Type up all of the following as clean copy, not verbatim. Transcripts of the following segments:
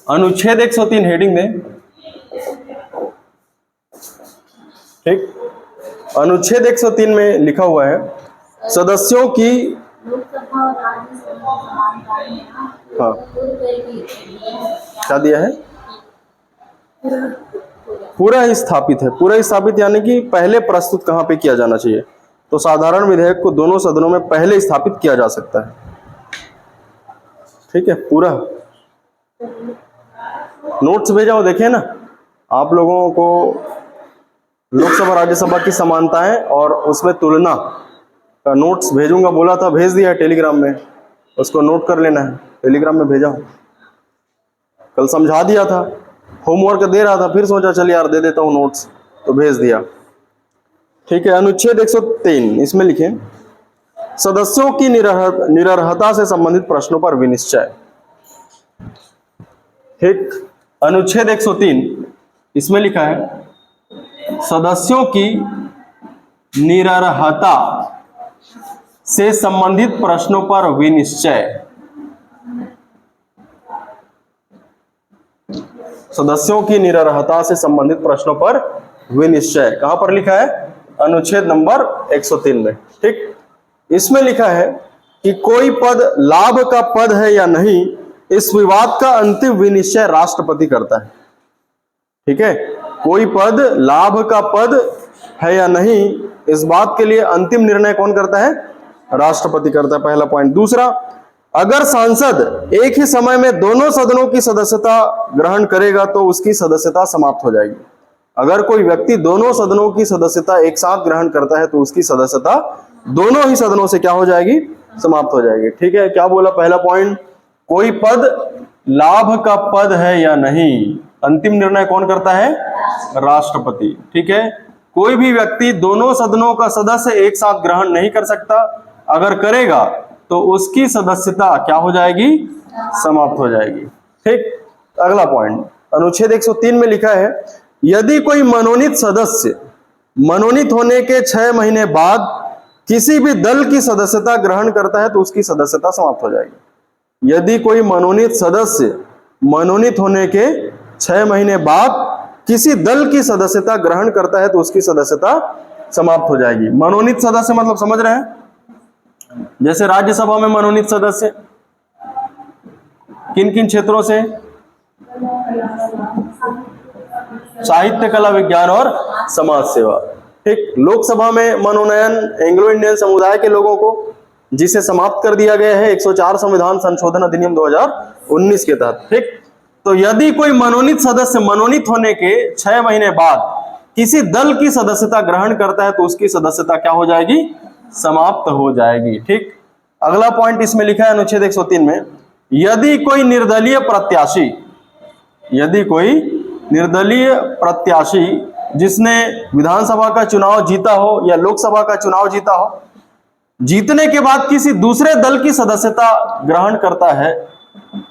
अनुच्छेद 103 हेडिंग में, ठीक, अनुच्छेद 103 में लिखा हुआ है सदस्यों की, हाँ क्या दिया है, पूरा ही स्थापित है। पूरा ही स्थापित यानी कि पहले प्रस्तुत कहाँ पे किया जाना चाहिए, तो साधारण विधेयक को दोनों सदनों में पहले स्थापित किया जा सकता है। ठीक है, पूरा नोट्स भेजा हो, देखे ना आप लोगों को लोकसभा राज्यसभा की समानताएं और उसमें तुलना का नोट्स भेजूंगा बोला था, भेज दिया है टेलीग्राम में, उसको नोट कर लेना है, टेलीग्राम में भेजा हूं। कल समझा दिया था, होमवर्क दे रहा था, फिर सोचा चल यार दे देता हूं नोट्स, तो भेज दिया। ठीक है, अनुच्छेद 103 इसमें लिखे सदस्यों की निरर्हता से संबंधित प्रश्नों पर विनिश्चय। ठीक, अनुच्छेद 103 इसमें लिखा है सदस्यों की निरर्हता से संबंधित प्रश्नों पर विनिश्चय। सदस्यों की निरर्हता से संबंधित प्रश्नों पर विनिश्चय कहां पर लिखा है, अनुच्छेद नंबर 103 में। ठीक, इसमें लिखा है कि कोई पद लाभ का पद है या नहीं, इस विवाद का अंतिम विनिश्चय राष्ट्रपति करता है। ठीक है, कोई पद लाभ का पद है या नहीं, इस बात के लिए अंतिम निर्णय कौन करता है, राष्ट्रपति करता है, पहला पॉइंट। दूसरा, अगर सांसद एक ही समय में दोनों सदनों की सदस्यता ग्रहण करेगा तो उसकी सदस्यता समाप्त हो जाएगी। अगर कोई व्यक्ति दोनों सदनों की सदस्यता एक साथ ग्रहण करता है तो उसकी सदस्यता दोनों ही सदनों से क्या हो जाएगी, समाप्त हो जाएगी। ठीक है, क्या बोला पहला पॉइंट, कोई पद लाभ का पद है या नहीं, अंतिम निर्णय कौन करता है, राष्ट्रपति। ठीक है, कोई भी व्यक्ति दोनों सदनों का सदस्य एक साथ ग्रहण नहीं कर सकता, अगर करेगा तो उसकी सदस्यता क्या हो जाएगी, समाप्त हो जाएगी। ठीक, अगला पॉइंट अनुच्छेद 103 में लिखा है यदि कोई मनोनीत सदस्य मनोनीत होने के 6 महीने बाद किसी भी दल की सदस्यता ग्रहण करता है तो उसकी सदस्यता समाप्त हो जाएगी। यदि कोई मनोनीत सदस्य मनोनीत होने के 6 महीने बाद किसी दल की सदस्यता ग्रहण करता है तो उसकी सदस्यता समाप्त हो जाएगी। मनोनीत सदस्य मतलब समझ रहे हैं, जैसे राज्यसभा में मनोनीत सदस्य किन किन क्षेत्रों से, साहित्य, कला, विज्ञान और समाज सेवा। ठीक, लोकसभा में मनोनयन एंग्लो इंडियन समुदाय के लोगों को, जिसे समाप्त कर दिया गया है 104 संविधान संशोधन अधिनियम 2019 के तहत। ठीक, तो यदि कोई मनोनीत सदस्य मनोनीत होने के 6 महीने बाद किसी दल की सदस्यता ग्रहण करता है तो उसकी सदस्यता क्या हो जाएगी, समाप्त हो जाएगी। ठीक, अगला पॉइंट इसमें लिखा है अनुच्छेद 103 में यदि कोई निर्दलीय प्रत्याशी जिसने विधानसभा का चुनाव जीता हो या लोकसभा का चुनाव जीता हो, जीतने के बाद किसी दूसरे दल की सदस्यता ग्रहण करता है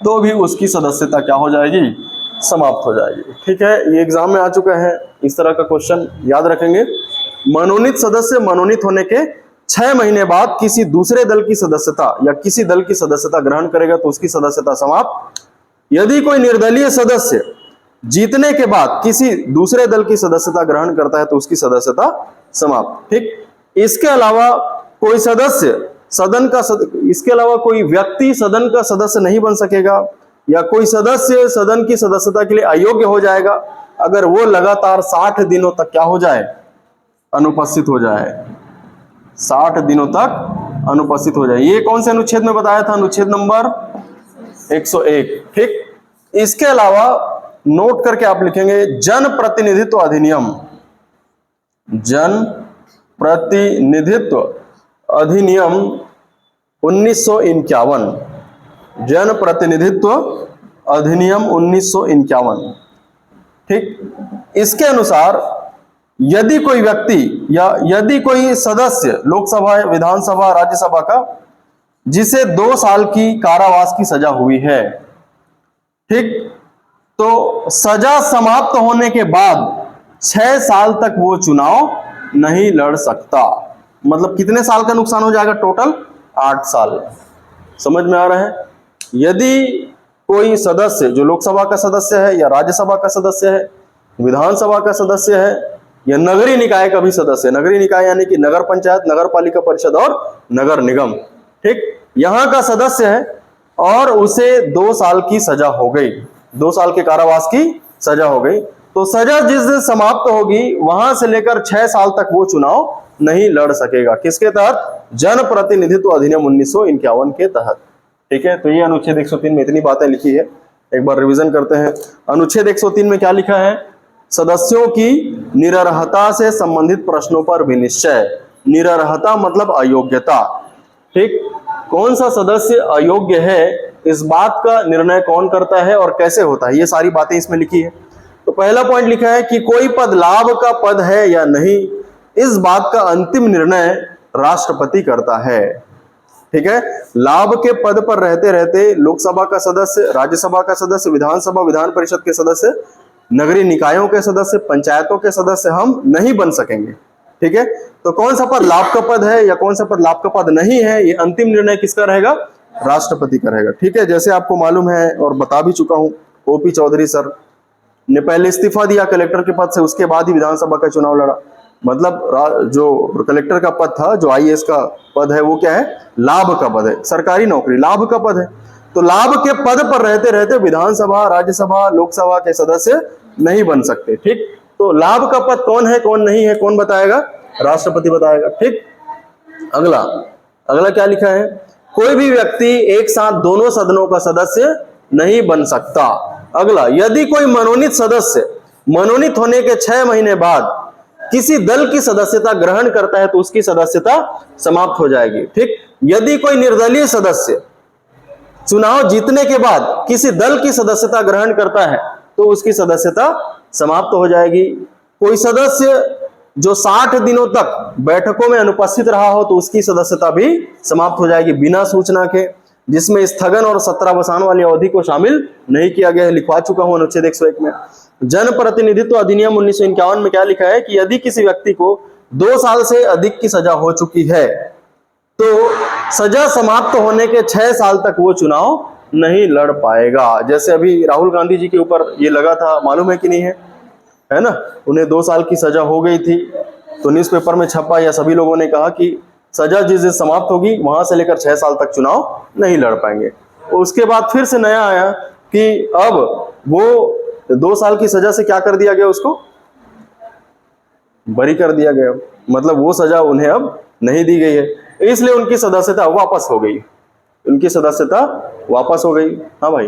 तो भी उसकी सदस्यता क्या हो जाएगी, समाप्त हो जाएगी। ठीक है, ये एग्जाम में आ चुका है, इस तरह का क्वेश्चन याद रखेंगे। मनोनीत सदस्य मनोनीत होने के 6 महीने बाद किसी दूसरे दल की सदस्यता या किसी दल की सदस्यता ग्रहण करेगा तो उसकी सदस्यता समाप्त। यदि कोई निर्दलीय सदस्य जीतने के बाद किसी दूसरे दल की सदस्यता ग्रहण करता है तो उसकी सदस्यता समाप्त। ठीक, इसके अलावा कोई सदस्य सदन का इसके अलावा कोई व्यक्ति सदन का सदस्य नहीं बन सकेगा या कोई सदस्य सदन की सदस्यता के लिए अयोग्य हो जाएगा अगर वो लगातार 60 दिनों तक क्या हो जाए, अनुपस्थित हो जाए, 60 दिनों तक अनुपस्थित हो जाए। ये कौन से अनुच्छेद में बताया था, अनुच्छेद नंबर 101। ठीक, इसके अलावा नोट करके आप लिखेंगे जन प्रतिनिधित्व अधिनियम, जन प्रतिनिधित्व अधिनियम 1951, जन प्रतिनिधित्व अधिनियम 1951। ठीक, इसके अनुसार यदि कोई व्यक्ति या यदि कोई सदस्य लोकसभा, विधानसभा, राज्यसभा का जिसे 2 साल की कारावास की सजा हुई है, ठीक, तो सजा समाप्त होने के बाद 6 साल तक वो चुनाव नहीं लड़ सकता। मतलब कितने साल का नुकसान हो जाएगा, टोटल 8 साल। समझ में आ रहा है? यदि कोई सदस्य जो लोकसभा का सदस्य है या राज्यसभा का सदस्य है, विधानसभा का सदस्य है या नगरीय निकाय का भी सदस्य, नगरीय निकाय यानी कि नगर पंचायत, नगर पालिका परिषद और नगर निगम, ठीक, यहां का सदस्य है और उसे 2 साल की सजा हो गई, 2 साल के कारावास की सजा हो गई, तो सजा जिस दिन समाप्त होगी वहां से लेकर 6 साल तक वो चुनाव नहीं लड़ सकेगा। किसके तहत? जन प्रतिनिधित्व अधिनियम 1951 के तहत। ठीक है, तो ये अनुच्छेद 103 में इतनी बातें लिखी है, एक बार रिवीजन करते हैं। अनुच्छेद 103 में क्या लिखा है? सदस्यों की निरर्हता से संबंधित प्रश्नों पर विनिश्चय। निरर्हता मतलब अयोग्यता, ठीक, कौन सा सदस्य अयोग्य है इस बात का निर्णय कौन करता है और कैसे होता है, ये सारी बातें इसमें लिखी है। तो पहला पॉइंट लिखा है कि कोई पद लाभ का पद है या नहीं, इस बात का अंतिम निर्णय राष्ट्रपति करता है। ठीक है, लाभ के पद पर रहते रहते लोकसभा का सदस्य, राज्यसभा का सदस्य, विधानसभा विधान परिषद के सदस्य, नगरीय निकायों के सदस्य, पंचायतों के सदस्य हम नहीं बन सकेंगे। ठीक है, तो कौन सा पद लाभ का पद है या कौन सा पद लाभ का पद नहीं है, ये अंतिम निर्णय किसका रहेगा? राष्ट्रपति का रहेगा। ठीक है, जैसे आपको मालूम है और बता भी चुका हूं, ओपी चौधरी सर ने पहले इस्तीफा दिया कलेक्टर के पद से, उसके बाद ही विधानसभा का चुनाव लड़ा। मतलब जो कलेक्टर का पद था, जो आईएएस का पद है, वो क्या है? लाभ का पद है, सरकारी नौकरी लाभ का पद है। तो लाभ के पद पर रहते रहते विधानसभा, राज्यसभा, लोकसभा के सदस्य नहीं बन सकते। ठीक, तो लाभ का पद कौन है कौन नहीं है कौन बताएगा? राष्ट्रपति बताएगा। ठीक, अगला अगला क्या लिखा है? कोई भी व्यक्ति एक साथ दोनों सदनों का सदस्य नहीं बन सकता। अगला, यदि कोई मनोनीत सदस्य मनोनीत होने के 6 महीने बाद किसी दल की सदस्यता ग्रहण करता है तो उसकी सदस्यता समाप्त हो जाएगी। ठीक, यदि कोई निर्दलीय सदस्य चुनाव जीतने के बाद किसी दल की सदस्यता ग्रहण करता है तो उसकी सदस्यता समाप्त हो जाएगी। कोई सदस्य जो 60 दिनों तक बैठकों में अनुपस्थित रहा हो तो उसकी सदस्यता भी समाप्त हो जाएगी बिना सूचना के, जिसमें स्थगन और सत्रावसान वाली अवधि को शामिल नहीं किया गया है। लिखवा चुका हूं अनुच्छेद 101 में। जन प्रतिनिधित्व अधिनियम 1951 में क्या लिखा है कि यदि किसी व्यक्ति को 2 साल से अधिक की सजा हो चुकी है तो सजा समाप्त होने के 6 साल तक वो चुनाव नहीं लड़ पाएगा। जैसे अभी राहुल गांधी जी के ऊपर ये लगा था, मालूम है कि नहीं है ना? उन्हें 2 साल की सजा हो गई थी, तो न्यूज़पेपर में छपा या सभी लोगों ने कहा कि सजा जिस दिन समाप्त होगी वहां से लेकर 6 साल तक चुनाव नहीं लड़ पाएंगे। तो उसके बाद फिर से नया आया कि अब वो 2 साल की सजा से क्या कर दिया गया? उसको बरी कर दिया गया, मतलब वो सजा उन्हें अब नहीं दी गई है, इसलिए उनकी सदस्यता वापस हो गई, उनकी सदस्यता वापस हो गई। हाँ भाई,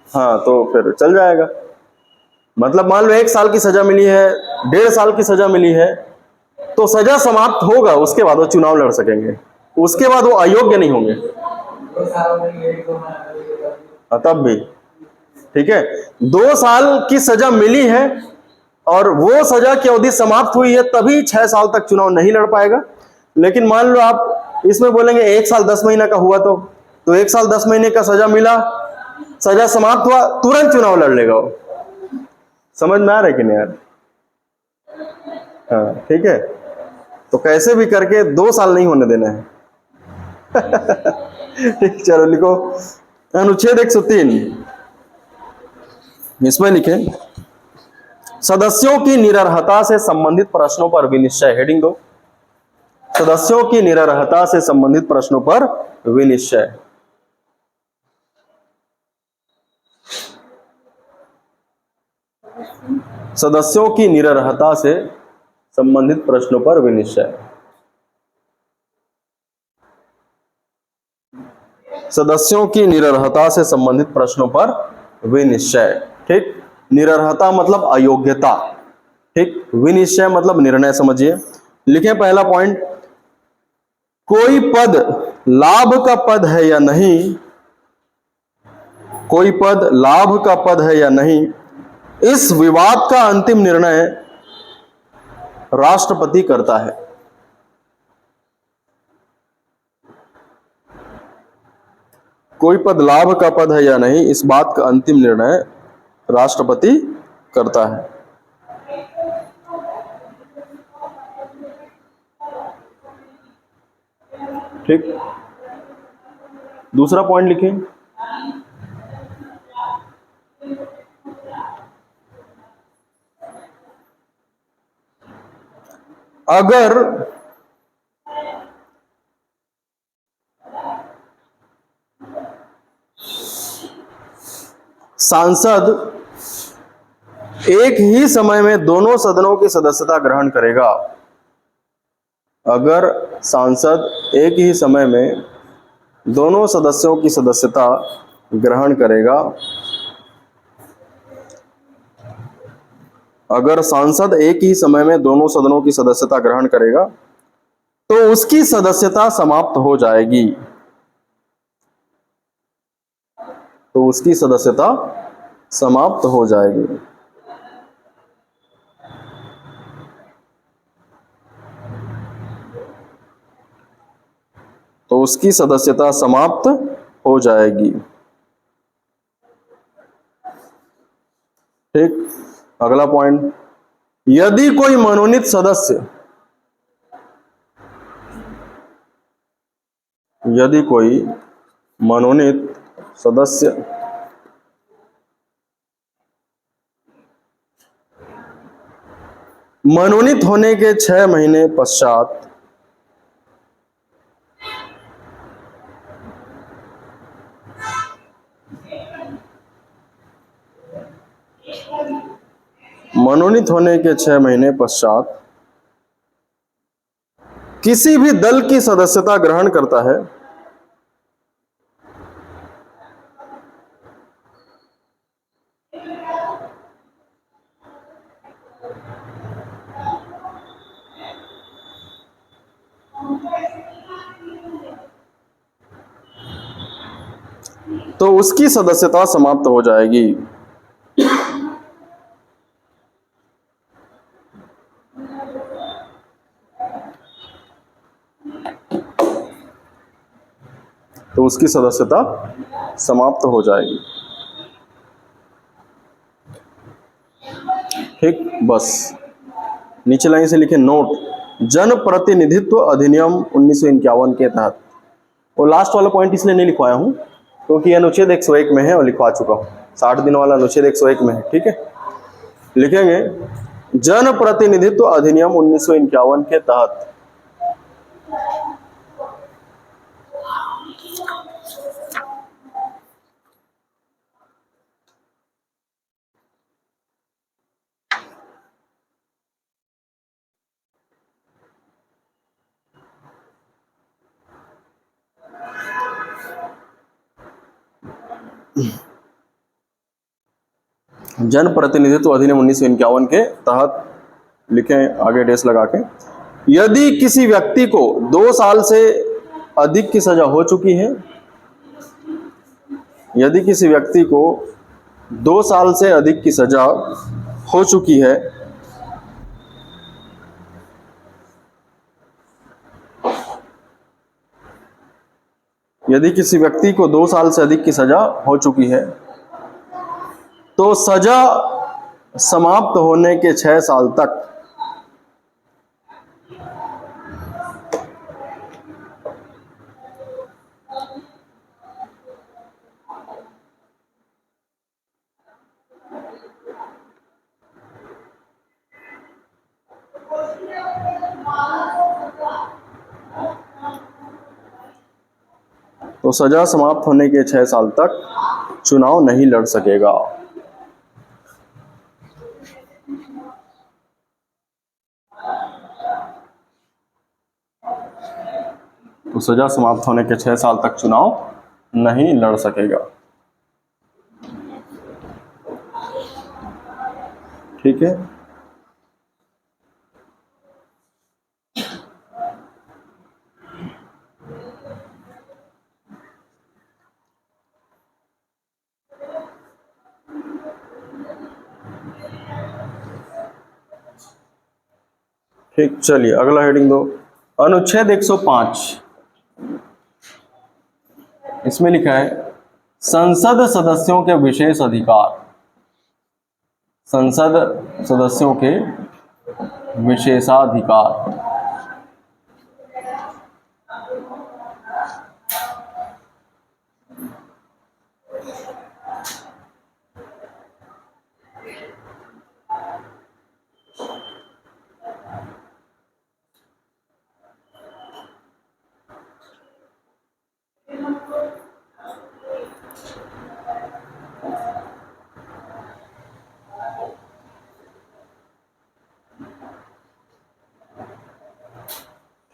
हाँ तो फिर चल जाएगा। मतलब मान लो 1 साल की सजा मिली है, 1.5 साल की सजा मिली है, तो सजा समाप्त होगा, उसके बाद वो चुनाव लड़ सकेंगे, उसके बाद वो अयोग्य नहीं होंगे। तब भी ठीक है, 2 साल की सजा मिली है और वो सजा की अवधि समाप्त हुई है, तभी 6 साल तक चुनाव नहीं लड़ पाएगा। लेकिन मान लो आप इसमें बोलेंगे 1 साल 10 महीना का हुआ तो 1 साल 10 महीने का सजा मिला, सजा समाप्त हुआ, तुरंत चुनाव लड़ लेगा वो। समझ में आ रहा है कि नहीं यार? हाँ ठीक है, तो कैसे भी करके 2 साल नहीं होने देना है। ठीक, चलो लिखो अनुच्छेद 103, इसमें लिखे सदस्यों की निरर्हता से संबंधित प्रश्नों पर विनिश्चय। हेडिंग दो, सदस्यों की निरर्हता से संबंधित प्रश्नों पर विनिश्चय। सदस्यों की निरर्हता से संबंधित प्रश्नों पर विनिश्चय। सदस्यों की निरर्हता से संबंधित प्रश्नों पर विनिश्चय। ठीक, निरर्हता मतलब अयोग्यता, ठीक, विनिश्चय मतलब निर्णय। समझिए, लिखें पहला पॉइंट, कोई पद लाभ का पद है या नहीं, कोई पद लाभ का पद है या नहीं, इस विवाद का अंतिम निर्णय राष्ट्रपति करता है। कोई पद लाभ का पद है या नहीं, इस बात का अंतिम निर्णय राष्ट्रपति करता है। ठीक, दूसरा पॉइंट लिखें, अगर सांसद एक ही समय में दोनों सदनों की सदस्यता ग्रहण करेगा, अगर सांसद एक ही समय में दोनों सदस्यों की सदस्यता ग्रहण करेगा, अगर सांसद एक ही समय में दोनों सदनों की सदस्यता ग्रहण करेगा तो उसकी सदस्यता समाप्त हो जाएगी, तो उसकी सदस्यता समाप्त हो जाएगी। तो उसकी सदस्यता समाप्त हो जाएगी। ठीक, अगला पॉइंट, यदि कोई मनोनीत सदस्य, यदि कोई मनोनीत सदस्य मनोनीत होने के 6 महीने पश्चात मनोनीत होने के 6 महीने पश्चात किसी भी दल की सदस्यता ग्रहण करता है, तो उसकी सदस्यता समाप्त हो जाएगी। तो उसकी सदस्यता समाप्त हो जाएगी। ठीक, बस नीचे लाइन से लिखे, नोट, जन प्रतिनिधित्व अधिनियम 1951 के तहत, वो लास्ट वाला पॉइंट इसलिए नहीं लिखवाया हूं क्योंकि अनुच्छेद 101 में है और लिखवा चुका हूं, 60 दिन वाला अनुच्छेद 101 में है। ठीक है, लिखेंगे जन प्रतिनिधित्व अधिनियम 1951 के तहत जन प्रतिनिधित्व अधिनियम 1951 के तहत लिखें, आगे डेस लगा के, यदि किसी व्यक्ति को 2 साल से अधिक की सजा हो चुकी है, यदि किसी व्यक्ति को 2 साल से अधिक की सजा हो चुकी है, यदि किसी व्यक्ति को 2 साल से अधिक की सजा हो चुकी है तो सजा समाप्त होने के 6 साल तक तो सजा समाप्त होने के 6 साल तक चुनाव नहीं लड़ सकेगा। तो सजा समाप्त होने के 6 साल तक चुनाव नहीं लड़ सकेगा। ठीक है, ठीक, चलिए अगला हेडिंग दो, अनुच्छेद 105, इसमें लिखा है संसद सदस्यों के विशेष अधिकार, संसद सदस्यों के विशेषाधिकार।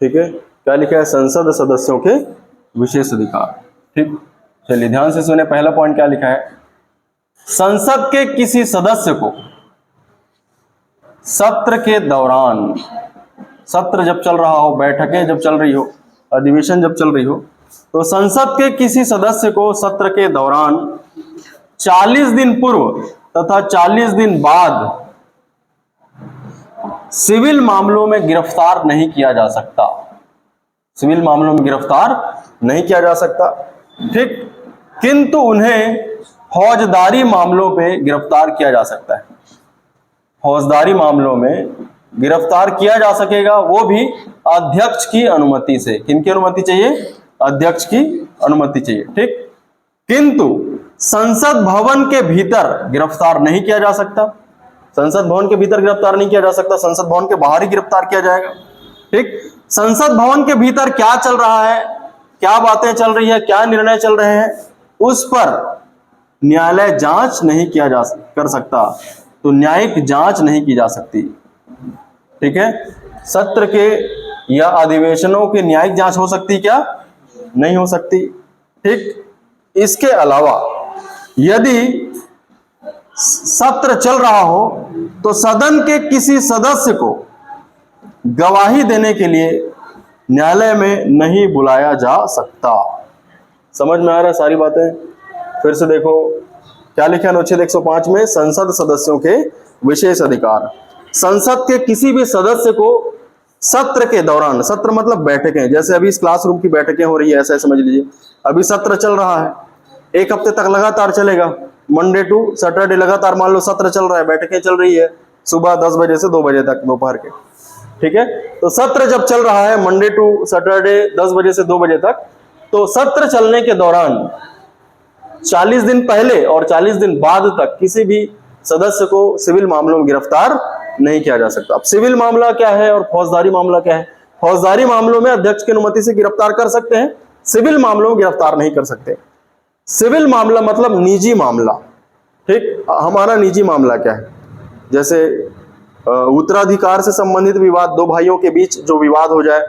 ठीक है, क्या लिखा है? संसद सदस्यों के विशेष अधिकार। ठीक, चलिए ध्यान से सुने, पहला पॉइंट क्या लिखा है? संसद के किसी सदस्य को सत्र के दौरान, सत्र जब चल रहा हो, बैठकें जब चल रही हो, अधिवेशन जब चल रही हो, तो संसद के किसी सदस्य को सत्र के दौरान 40 दिन पूर्व तथा 40 दिन बाद सिविल मामलों में गिरफ्तार नहीं किया जा सकता। सिविल मामलों में गिरफ्तार नहीं किया जा सकता। ठीक, किंतु उन्हें फौजदारी मामलों पे गिरफ्तार किया जा सकता है। फौजदारी मामलों में गिरफ्तार किया जा सकेगा, वो भी अध्यक्ष की अनुमति से। किनकी अनुमति चाहिए? अध्यक्ष की अनुमति चाहिए। ठीक, किंतु संसद भवन के भीतर गिरफ्तार नहीं किया जा सकता। संसद भवन के भीतर गिरफ्तार नहीं किया जा सकता, संसद भवन के बाहर ही गिरफ्तार किया जाएगा। ठीक, संसद भवन के भीतर क्या चल रहा है, क्या बातें चल रही है, क्या निर्णय चल रहे हैं, उस पर न्यायालय जांच नहीं किया जा कर सकता, तो न्यायिक जांच नहीं की जा सकती। ठीक है, सत्र के या अधिवेशनों की न्यायिक जांच हो सकती क्या? नहीं हो सकती। ठीक, इसके अलावा यदि सत्र चल रहा हो तो सदन के किसी सदस्य को गवाही देने के लिए न्यायालय में नहीं बुलाया जा सकता। समझ में आ रहा है सारी बातें? फिर से देखो क्या लिखा है अनुच्छेद 105 में? संसद सदस्यों के विशेष अधिकार। संसद के किसी भी सदस्य को सत्र के दौरान, सत्र मतलब बैठकें, जैसे अभी इस क्लासरूम की बैठकें हो रही है, ऐसा समझ लीजिए। अभी सत्र चल रहा है, एक हफ्ते तक लगातार चलेगा, मंडे टू सैटरडे लगातार मान लो सत्र चल रहा है, बैठकें चल रही है सुबह 10 बजे से 2 बजे तक दोपहर के। ठीक है, तो सत्र जब चल रहा है मंडे टू सैटरडे 10 बजे से 2 बजे तक, तो सत्र चलने के दौरान 40 दिन पहले और 40 दिन बाद तक किसी भी सदस्य को सिविल मामलों में गिरफ्तार नहीं किया जा सकता। अब सिविल मामला क्या है और फौजदारी मामला क्या है? फौजदारी मामलों में अध्यक्ष की अनुमति से गिरफ्तार कर सकते हैं, सिविल मामलों में गिरफ्तार नहीं कर सकते। सिविल मामला मतलब निजी मामला। ठीक, हमारा निजी मामला क्या है? जैसे उत्तराधिकार से संबंधित विवाद, दो भाइयों के बीच जो विवाद हो जाए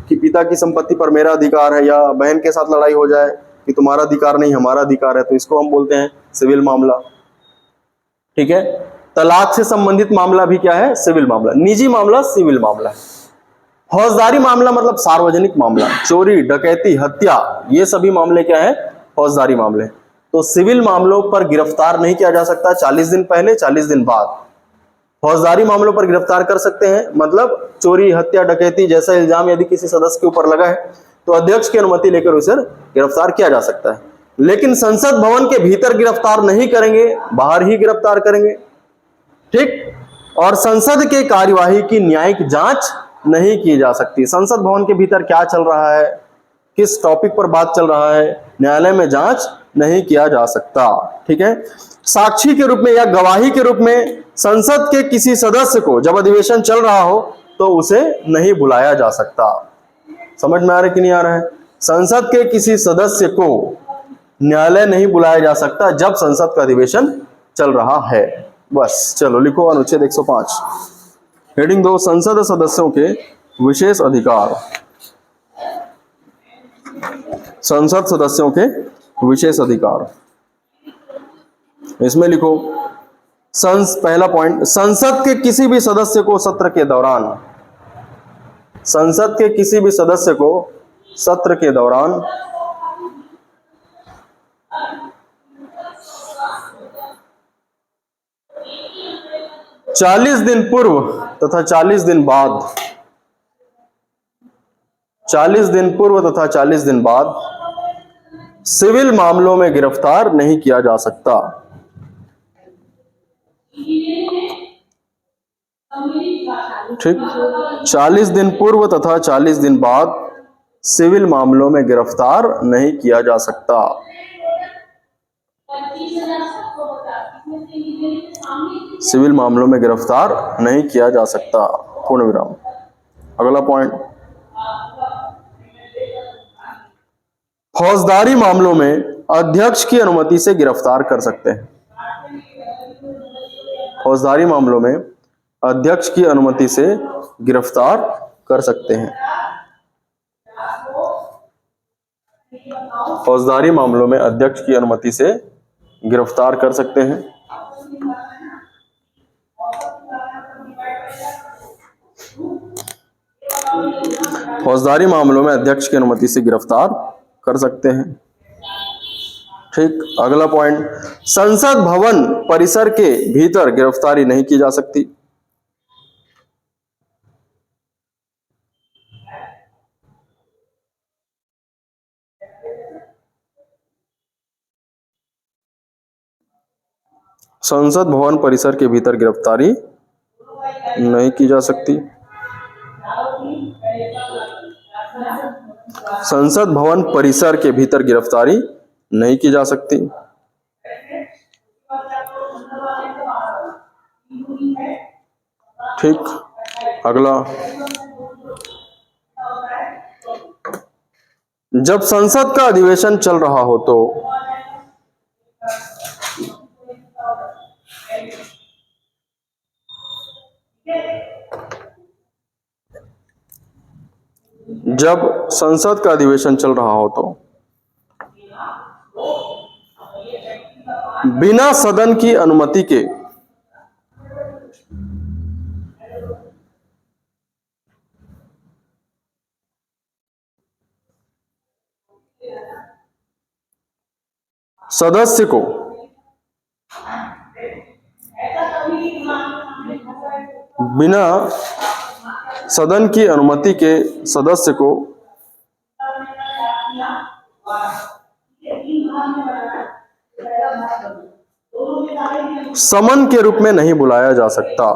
कि पिता की संपत्ति पर मेरा अधिकार है, या बहन के साथ लड़ाई हो जाए कि तुम्हारा अधिकार नहीं हमारा अधिकार है, तो इसको हम बोलते हैं सिविल मामला। ठीक है, तलाक से संबंधित मामला भी क्या है? सिविल मामला। निजी मामला सिविल मामला है। फौजदारी मामला मतलब सार्वजनिक मामला, चोरी, डकैती, हत्या, ये सभी मामले क्या है? फौजदारी मामले। तो सिविल मामलों पर गिरफ्तार नहीं किया जा सकता 40 दिन पहले 40 दिन बाद। फौजदारी मामलों पर गिरफ्तार कर सकते हैं, मतलब चोरी, हत्या, डकैती जैसा इल्जाम यदि किसी सदस्य के ऊपर लगा है तो अध्यक्ष की अनुमति लेकर उसे गिरफ्तार किया जा सकता है। लेकिन संसद भवन के भीतर गिरफ्तार नहीं करेंगे, बाहर ही गिरफ्तार करेंगे। ठीक, और संसद के कार्यवाही की न्यायिक जांच नहीं की जा सकती। संसद भवन के भीतर क्या चल रहा है, किस टॉपिक पर बात चल रहा है, न्यायालय में जांच नहीं किया जा सकता। ठीक है, साक्षी के रूप में या गवाही के रूप में संसद के किसी सदस्य को जब अधिवेशन चल रहा हो तो उसे नहीं बुलाया जा सकता। समझ में आ रहा है कि नहीं आ रहा है? संसद के किसी सदस्य को न्यायालय नहीं बुलाया जा सकता जब संसद का अधिवेशन चल रहा है। बस चलो लिखो अनुच्छेद 105 हेडिंग 2 संसद सदस्यों के विशेष अधिकार। संसद सदस्यों के विशेष अधिकार, इसमें लिखो पहला पॉइंट, संसद के किसी भी सदस्य को सत्र के दौरान, संसद के किसी भी सदस्य को सत्र के दौरान 40 दिन पूर्व तथा 40 दिन बाद, 40 दिन पूर्व तथा 40 दिन बाद सिविल मामलों में गिरफ्तार नहीं किया जा सकता। ठीक, 40 दिन पूर्व तथा 40 दिन बाद सिविल मामलों में गिरफ्तार नहीं किया जा सकता। सिविल मामलों में गिरफ्तार नहीं किया जा सकता। पूर्ण विराम। अगला पॉइंट, फौजदारी मामलों में अध्यक्ष की अनुमति से गिरफ्तार कर सकते हैं। फौजदारी मामलों में अध्यक्ष की अनुमति से गिरफ्तार कर सकते हैं। फौजदारी मामलों में अध्यक्ष की अनुमति से गिरफ्तार कर सकते हैं। फौजदारी मामलों में अध्यक्ष की अनुमति से गिरफ्तार कर सकते हैं। ठीक, अगला पॉइंट, संसद भवन परिसर के भीतर गिरफ्तारी नहीं की जा सकती। संसद भवन परिसर के भीतर गिरफ्तारी नहीं की जा सकती। संसद भवन परिसर के भीतर गिरफ्तारी नहीं की जा सकती। ठीक, अगला, जब संसद का अधिवेशन चल रहा हो तो जब संसद का अधिवेशन चल रहा हो तो बिना सदन की अनुमति के सदस्य को बिना सदन की अनुमति के सदस्य को समन के रूप में नहीं बुलाया जा सकता।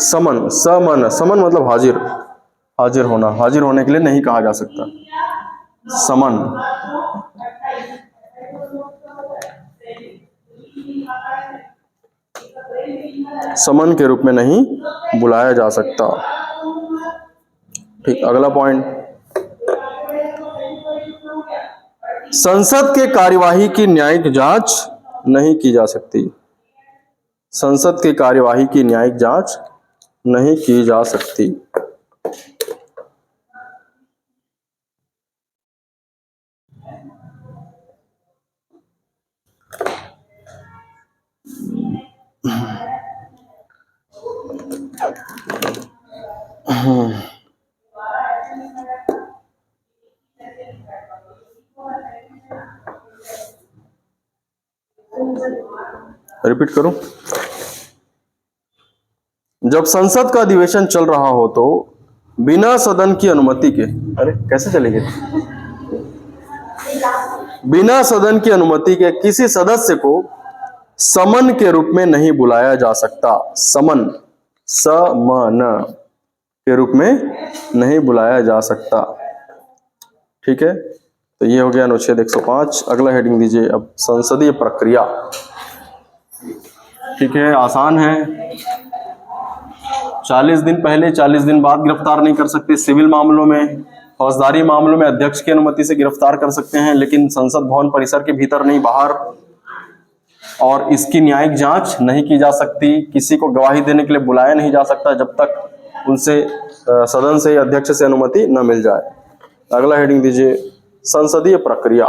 समन, समन मतलब हाजिर, हाजिर होना, हाजिर होने के लिए नहीं कहा जा सकता। समन, समन के रूप में नहीं बुलाया जा सकता। ठीक, अगला पॉइंट, संसद के कार्यवाही की न्यायिक जांच नहीं की जा सकती। संसद के कार्यवाही की न्यायिक जांच नहीं की जा सकती। रिपीट करूं, जब संसद का अधिवेशन चल रहा हो तो बिना सदन की अनुमति के, अरे कैसे चलेगी, बिना सदन की अनुमति के किसी सदस्य को समन के रूप में नहीं बुलाया जा सकता। समन, समन के रूप में नहीं बुलाया जा सकता। ठीक है, तो ये हो गया अनुच्छेद 105। अगला हेडिंग दीजिए अब, संसदीय प्रक्रिया। ठीक है, आसान है। 40 दिन पहले 40 दिन बाद गिरफ्तार नहीं कर सकते। सिविल मामलों में, फौजदारी मामलों में अध्यक्ष की अनुमति से गिरफ्तार कर सकते हैं, लेकिन संसद भवन परिसर के भीतर नहीं, बाहर। और इसकी न्यायिक जांच नहीं की जा सकती। किसी को गवाही देने के लिए बुलाया नहीं जा सकता जब तक उनसे सदन से, अध्यक्ष से अनुमति न मिल जाए। अगला हेडिंग दीजिए, संसदीय प्रक्रिया।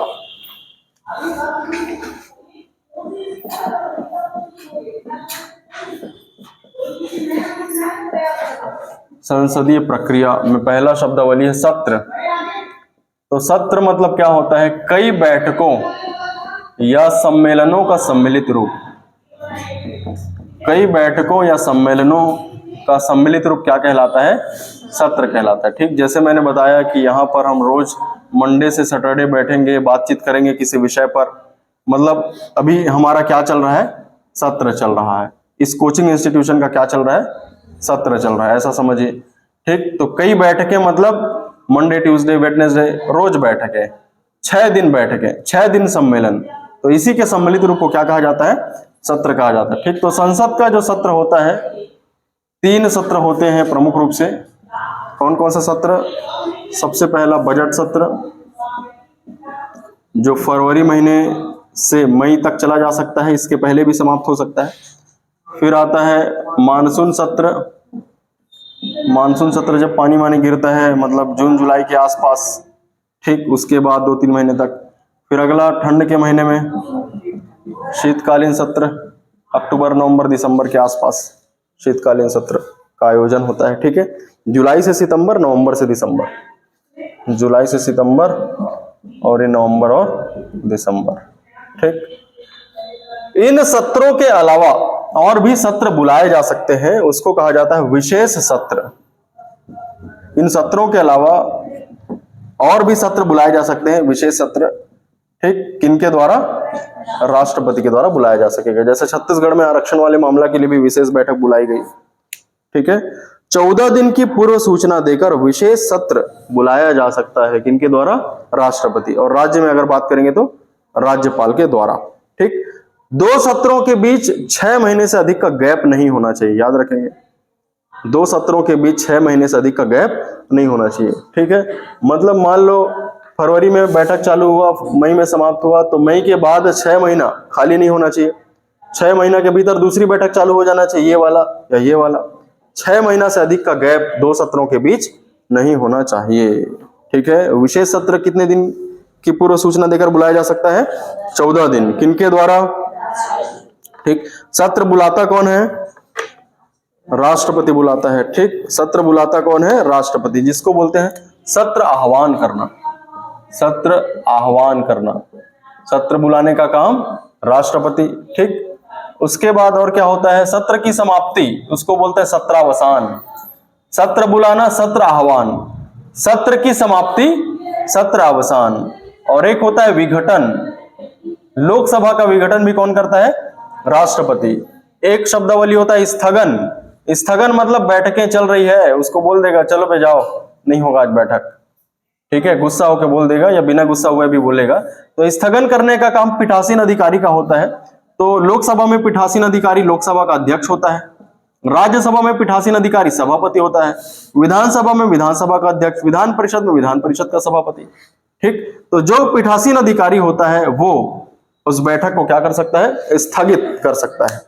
संसदीय प्रक्रिया में पहला शब्दावली है सत्र। तो सत्र मतलब क्या होता है, कई बैठकों या सम्मेलनों का सम्मिलित रूप। कई बैठकों या सम्मेलनों का सम्मिलित रूप क्या कहलाता है, सत्र कहलाता है। ठीक, जैसे मैंने बताया कि यहाँ पर हम रोज मंडे से सैटरडे बैठेंगे, बातचीत करेंगे किसी विषय पर, मतलब अभी हमारा क्या चल रहा है, सत्र चल रहा है। इस कोचिंग इंस्टीट्यूशन का क्या चल रहा है, सत्र चल रहा है, ऐसा समझिए। ठीक, तो कई बैठकें मतलब मंडे, ट्यूसडे, वेडनेसडे, रोज बैठकें, 6 दिन बैठकें, 6 दिन सम्मेलन। तो इसी के सम्मिलित रूप को क्या कहा जाता है, सत्र कहा जाता है। ठीक, तो संसद का जो सत्र होता है, 3 सत्र होते हैं प्रमुख रूप से। कौन कौन सा सत्र, सबसे पहला बजट सत्र, जो फरवरी महीने से मई तक चला जा सकता है, इसके पहले भी समाप्त हो सकता है। फिर आता है मानसून सत्र। मानसून सत्र जब पानी वानी गिरता है, मतलब जून जुलाई के आसपास। ठीक, उसके बाद 2-3 महीने तक। फिर अगला ठंड के महीने में शीतकालीन सत्र, अक्टूबर नवंबर दिसंबर के आसपास शीतकालीन सत्र का आयोजन होता है। ठीक है, जुलाई से सितंबर, नवंबर से दिसंबर, जुलाई से सितंबर और ये नवंबर और दिसंबर। ठीक, इन सत्रों के अलावा और भी सत्र बुलाए जा सकते हैं, उसको कहा जाता है विशेष सत्र। इन सत्रों के अलावा और भी सत्र बुलाए जा सकते हैं, विशेष सत्र। ठीक, किनके द्वारा? राष्ट्रपति के द्वारा बुलाया जा सकेगा। जैसे छत्तीसगढ़ में आरक्षण वाले मामला के लिए भी विशेष बैठक बुलाई गई। ठीक है, 14 दिन की पूर्व सूचना देकर विशेष सत्र बुलाया जा सकता है, किनके द्वारा? राष्ट्रपति। और राज्य में अगर बात करेंगे तो राज्यपाल के द्वारा। ठीक, 2 सत्रों के बीच 6 महीने से अधिक का गैप नहीं होना चाहिए, याद रखेंगे। 2 सत्रों के बीच 6 महीने से अधिक का गैप नहीं होना चाहिए। ठीक है, मतलब मान लो फरवरी में बैठक चालू हुआ, मई में समाप्त हुआ, तो मई के बाद 6 महीना खाली नहीं होना चाहिए। 6 महीना के भीतर दूसरी बैठक चालू हो जाना चाहिए, ये वाला या ये वाला। 6 महीना से अधिक का गैप 2 सत्रों के बीच नहीं होना चाहिए। ठीक है, विशेष सत्र कितने दिन की पूर्व सूचना देकर बुलाया जा सकता है? 14 दिन। किनके द्वारा? ठीक, सत्र बुलाता कौन है? राष्ट्रपति बुलाता है। ठीक, सत्र बुलाता कौन है? राष्ट्रपति, जिसको बोलते हैं सत्र आह्वान करना। सत्र आह्वान करना, सत्र बुलाने का काम राष्ट्रपति। ठीक, उसके बाद और क्या होता है? सत्र की समाप्ति, उसको बोलते हैं सत्रावसान। सत्र बुलाना, सत्र आह्वान, सत्र की समाप्ति, सत्र अवसान। और एक होता है विघटन। लोकसभा का विघटन भी कौन करता है? राष्ट्रपति। एक शब्दावली होता है स्थगन। स्थगन मतलब बैठकें चल रही है, उसको बोल देगा चलो पे जाओ, नहीं होगा आज बैठक। ठीक है, गुस्सा होकर बोल देगा या बिना गुस्सा हुए भी बोलेगा। तो स्थगन करने का काम पीठासीन अधिकारी का होता है। तो लोकसभा में पीठासीन अधिकारी लोकसभा का अध्यक्ष होता है, राज्यसभा में पीठासीन अधिकारी सभापति होता है, विधानसभा में विधानसभा का अध्यक्ष, विधान परिषद में विधान परिषद का सभापति। ठीक, तो जो पीठासीन अधिकारी होता है वो उस बैठक को क्या कर सकता है? स्थगित कर सकता है।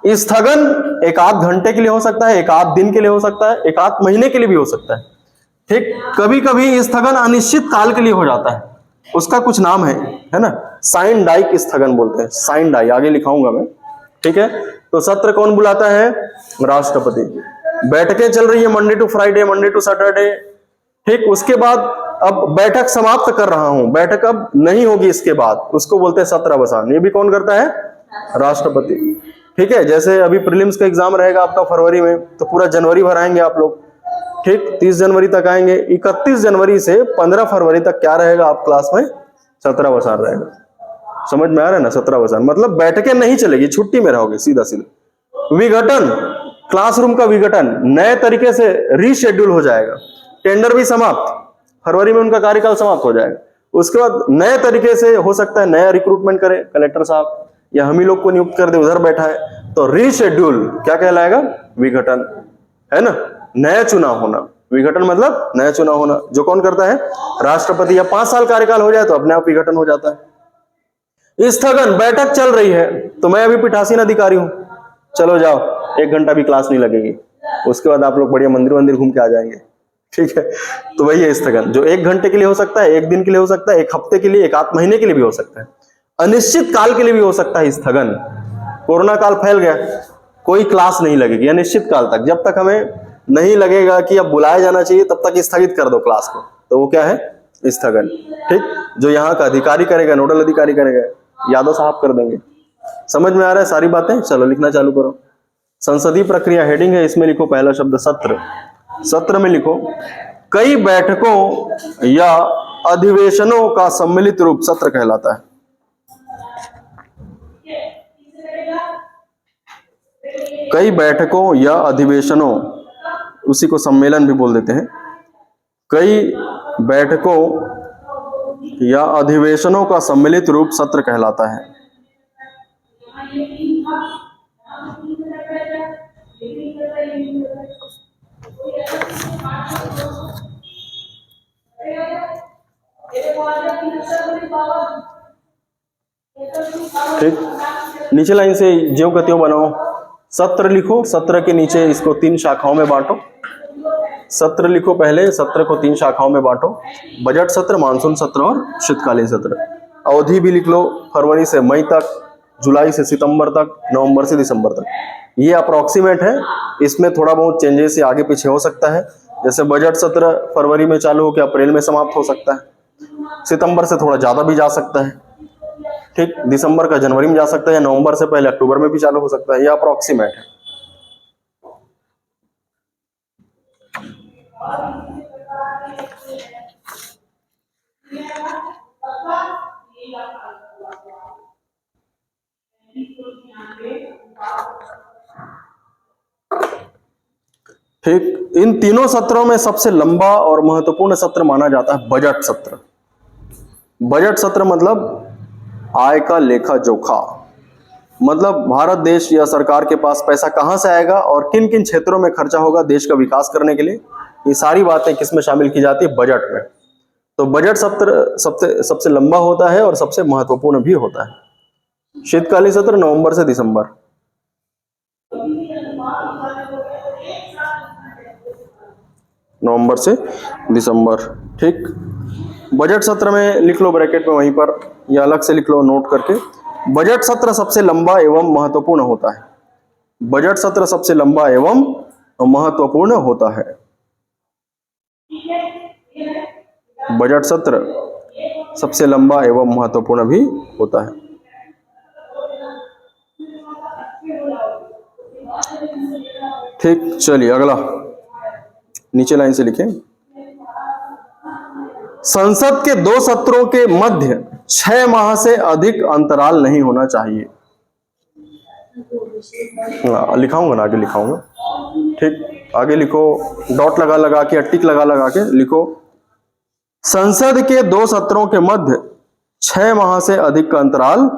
स्थगन 1-8 घंटे के लिए हो सकता है, 1-8 दिन के लिए हो सकता है, 1-8 महीने के लिए भी हो सकता है। ठीक, कभी कभी स्थगन अनिश्चित काल के लिए हो जाता है, उसका कुछ नाम है ना, साइन डाइक स्थगन बोलते हैं, साइन डाई, आगे लिखाऊंगा मैं। ठीक है, तो सत्र कौन बुलाता है? राष्ट्रपति। बैठकें चल रही है Monday to Friday, Monday to Saturday. ठीक, उसके बाद अब बैठक समाप्त कर रहा हूं, बैठक अब नहीं होगी इसके बाद, उसको बोलते हैं सत्र अवसान। ये भी कौन करता है? राष्ट्रपति। ठीक है, जैसे अभी प्रीलिम्स का एग्जाम रहेगा आपका फरवरी में, तो पूरा जनवरी भर आएंगे आप लोग। ठीक, 30 जनवरी तक आएंगे, 31 जनवरी से 15 फरवरी तक क्या रहेगा आप क्लास में? सत्रावसान रहेगा। समझ में आ रहा है ना? सत्रावसान मतलब बैठकें नहीं चलेगी, छुट्टी में रहोगे सीधा सीधा। विघटन, क्लासरूम का विघटन, नए तरीके से रीशेड्यूल हो जाएगा। टेंडर भी समाप्त, फरवरी में उनका कार्यकाल समाप्त हो जाएगा। उसके बाद नए तरीके से हो सकता है नया रिक्रूटमेंट करे कलेक्टर साहब, या हम ही लोग को नियुक्त कर दे, उधर बैठा है, तो रीशेड्यूल क्या कहलाएगा? विघटन, है ना, नया चुनाव होना। विघटन मतलब नया चुनाव होना, जो कौन करता है? राष्ट्रपति। या 5 साल कार्यकाल हो जाए तो अपने आप विघटन हो जाता है। स्थगन, बैठक चल रही है, तो मैं अभी पीठासीन अधिकारी हूं, चलो जाओ, 1 घंटा भी क्लास नहीं लगेगी, उसके बाद आप लोग बढ़िया मंदिर घूम के आ जाएंगे। ठीक है, तो वही है स्थगन, जो 1 घंटे के लिए हो सकता है, 1 दिन के लिए हो सकता है, 1 हफ्ते के लिए, 1-8 महीने के लिए भी हो सकता है, अनिश्चित काल के लिए भी हो सकता है स्थगन। कोरोना काल फैल गया, कोई क्लास नहीं लगेगी अनिश्चित काल तक, जब तक हमें नहीं लगेगा कि अब बुलाया जाना चाहिए तब तक स्थगित कर दो क्लास को, तो वो क्या है? स्थगन। ठीक, जो यहाँ का अधिकारी करेगा, नोडल अधिकारी करेगा, यादव साहब कर देंगे। समझ में आ रहा है सारी बातें? चलो लिखना चालू करो। संसदीय प्रक्रिया हेडिंग है, इसमें लिखो पहला शब्द सत्र। सत्र में लिखो कई बैठकों या अधिवेशनों का सम्मिलित रूप सत्र कहलाता है। कई बैठकों या अधिवेशनों, उसी को सम्मेलन भी बोल देते हैं। कई बैठकों या अधिवेशनों का सम्मिलित रूप सत्र कहलाता है। ठीक, नीचे लाइन से ज्यों का त्यों बनाओ। सत्र लिखो, सत्र के नीचे इसको 3 शाखाओं में बांटो। सत्र लिखो, पहले सत्र को 3 शाखाओं में बांटो, बजट सत्र, मानसून सत्र और शीतकालीन सत्र। अवधि भी लिख लो, फरवरी से मई तक, जुलाई से सितंबर तक, नवंबर से दिसंबर तक। ये अप्रोक्सीमेट है, इसमें थोड़ा बहुत चेंजेस से आगे पीछे हो सकता है। जैसे बजट सत्र फरवरी में चालू होकर अप्रैल में समाप्त हो सकता है, सितंबर से थोड़ा ज्यादा भी जा सकता है, ठीक, दिसंबर का जनवरी में जा सकता है, नवंबर से पहले अक्टूबर में भी चालू हो सकता है। यह अप्रोक्सीमेट है। ठीक, इन तीनों सत्रों में सबसे लंबा और महत्वपूर्ण सत्र माना जाता है बजट सत्र। बजट सत्र मतलब आय का लेखा जोखा, मतलब भारत देश या सरकार के पास पैसा कहां से आएगा और किन किन क्षेत्रों में खर्चा होगा देश का विकास करने के लिए, ये सारी बातें किसमें शामिल की जाती है, बजट में। तो बजट सत्र सबसे लंबा होता है और सबसे महत्वपूर्ण भी होता है। शीतकालीन सत्र नवंबर से दिसंबर। नवंबर से दिसंबर, ठीक। बजट सत्र में लिख लो ब्रैकेट में वहीं पर, या अलग से लिख लो नोट करके, बजट सत्र सबसे लंबा एवं महत्वपूर्ण होता है। बजट सत्र सबसे लंबा एवं महत्वपूर्ण होता है। बजट सत्र सबसे लंबा एवं महत्वपूर्ण भी होता है। ठीक, चलिए अगला, नीचे लाइन से लिखें। संसद के 2 सत्रों के मध्य 6 माह से अधिक अंतराल नहीं होना चाहिए। लिखाऊंगा ना, आगे लिखाऊंगा, ठीक। आगे लिखो, डॉट लगा लगा के, टिक लगा लगा के लिखो, संसद के 2 सत्रों के मध्य 6 माह से अधिक का अंतराल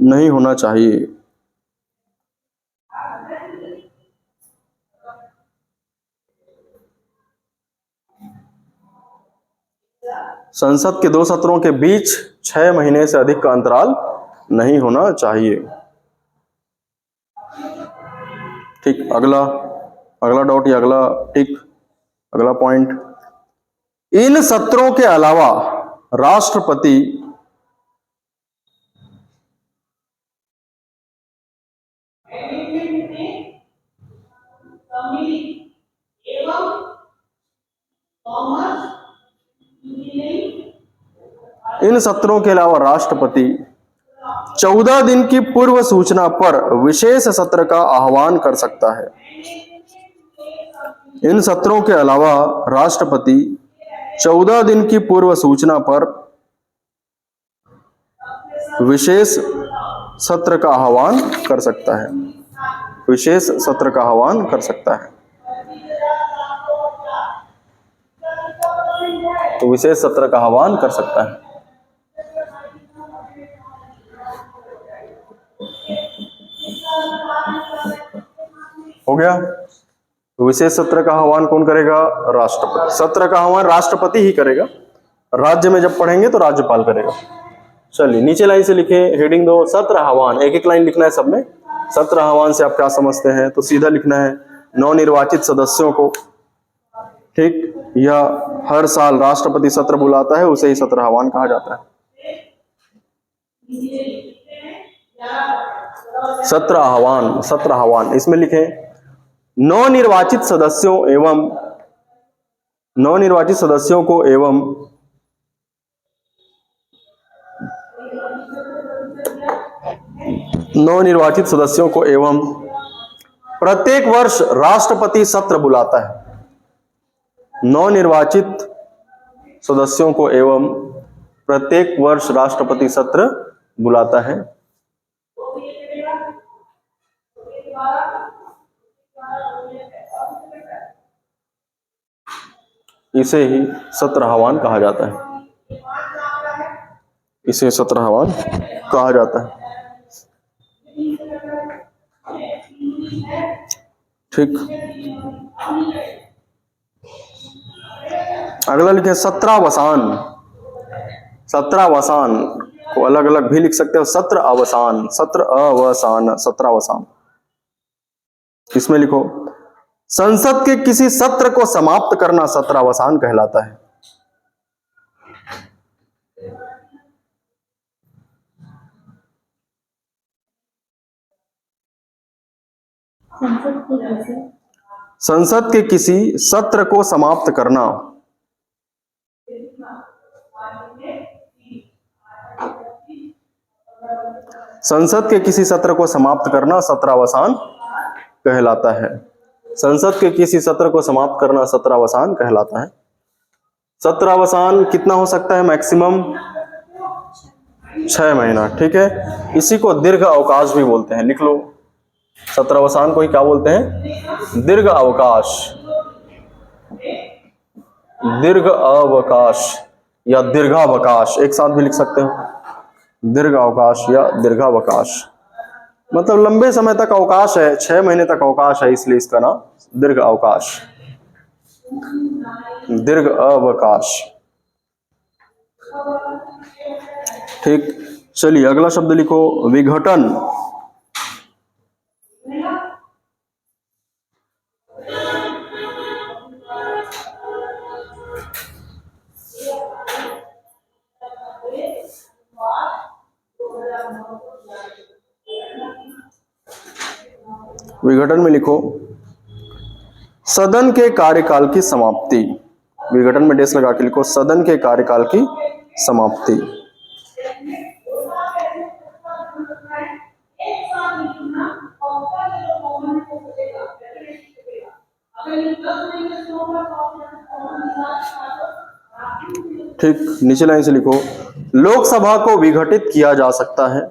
नहीं होना चाहिए। संसद के 2 सत्रों के बीच 6 महीने से अधिक का अंतराल नहीं होना चाहिए। ठीक, अगला डॉट या अगला टिक, अगला पॉइंट, इन सत्रों के अलावा राष्ट्रपति इन सत्रों के अलावा राष्ट्रपति 14 दिन की पूर्व सूचना पर विशेष सत्र का आह्वान कर सकता है। इन सत्रों के अलावा राष्ट्रपति 14 दिन की पूर्व सूचना पर विशेष सत्र का आह्वान कर सकता है। विशेष सत्र का आह्वान कर सकता है। तो विशेष सत्र का आह्वान कर सकता है। हो गया। तो विशेष सत्र का आह्वान कौन करेगा? राष्ट्रपति। सत्र का आह्वान राष्ट्रपति ही करेगा। राज्य में जब पढ़ेंगे तो राज्यपाल करेगा। चलिए नीचे लाइन से लिखे, हेडिंग दो, सत्र आह्वान। एक एक लाइन लिखना है सब में। सत्र आह्वान से आप क्या समझते हैं? तो सीधा लिखना है नवनिर्वाचित सदस्यों को, ठीक, या हर साल राष्ट्रपति सत्र बुलाता है, उसे ही सत्र आह्वान कहा जाता है। सत्र आह्वान, सत्र आह्वान, इसमें लिखे नवनिर्वाचित सदस्यों को एवं नवनिर्वाचित सदस्यों को एवं प्रत्येक वर्ष राष्ट्रपति सत्र बुलाता है। नवनिर्वाचित सदस्यों को एवं प्रत्येक वर्ष राष्ट्रपति सत्र बुलाता है। इसे ही सत्र आह्वान कहा जाता है। इसे सत्र आह्वान कहा जाता है। ठीक, अगला लिखे सत्रावसान। सत्रावसान को अलग अलग भी लिख सकते हो। सत्र अवसान, सत्र अवसान, सत्रावसान। इसमें लिखो संसद के किसी सत्र को समाप्त करना सत्रावसान कहलाता है। संसद के किसी सत्र को समाप्त करना संसद के किसी सत्र को समाप्त करना सत्रावसान कहलाता है। संसद के किसी सत्र को समाप्त करना सत्रावसान कहलाता है। सत्रावसान कितना हो सकता है? मैक्सिमम 6 महीना। ठीक है, इसी को दीर्घ अवकाश भी बोलते हैं। लिख लो, सत्रावसान को ही क्या बोलते हैं? दीर्घ अवकाश, दीर्घ अवकाश या दीर्घावकाश, एक साथ भी लिख सकते हो। दीर्घ अवकाश या दीर्घावकाश मतलब लंबे समय तक अवकाश है, 6 महीने तक अवकाश है, इसलिए इसका नाम दीर्घ अवकाश, दीर्घ अवकाश। ठीक, चलिए अगला शब्द लिखो, विघटन। विघटन में लिखो, सदन के कार्यकाल की समाप्ति। विघटन में डेस लगा के लिखो, सदन के कार्यकाल की समाप्ति। ठीक, नीचे लाइन से लिखो, लोकसभा को विघटित किया जा सकता है।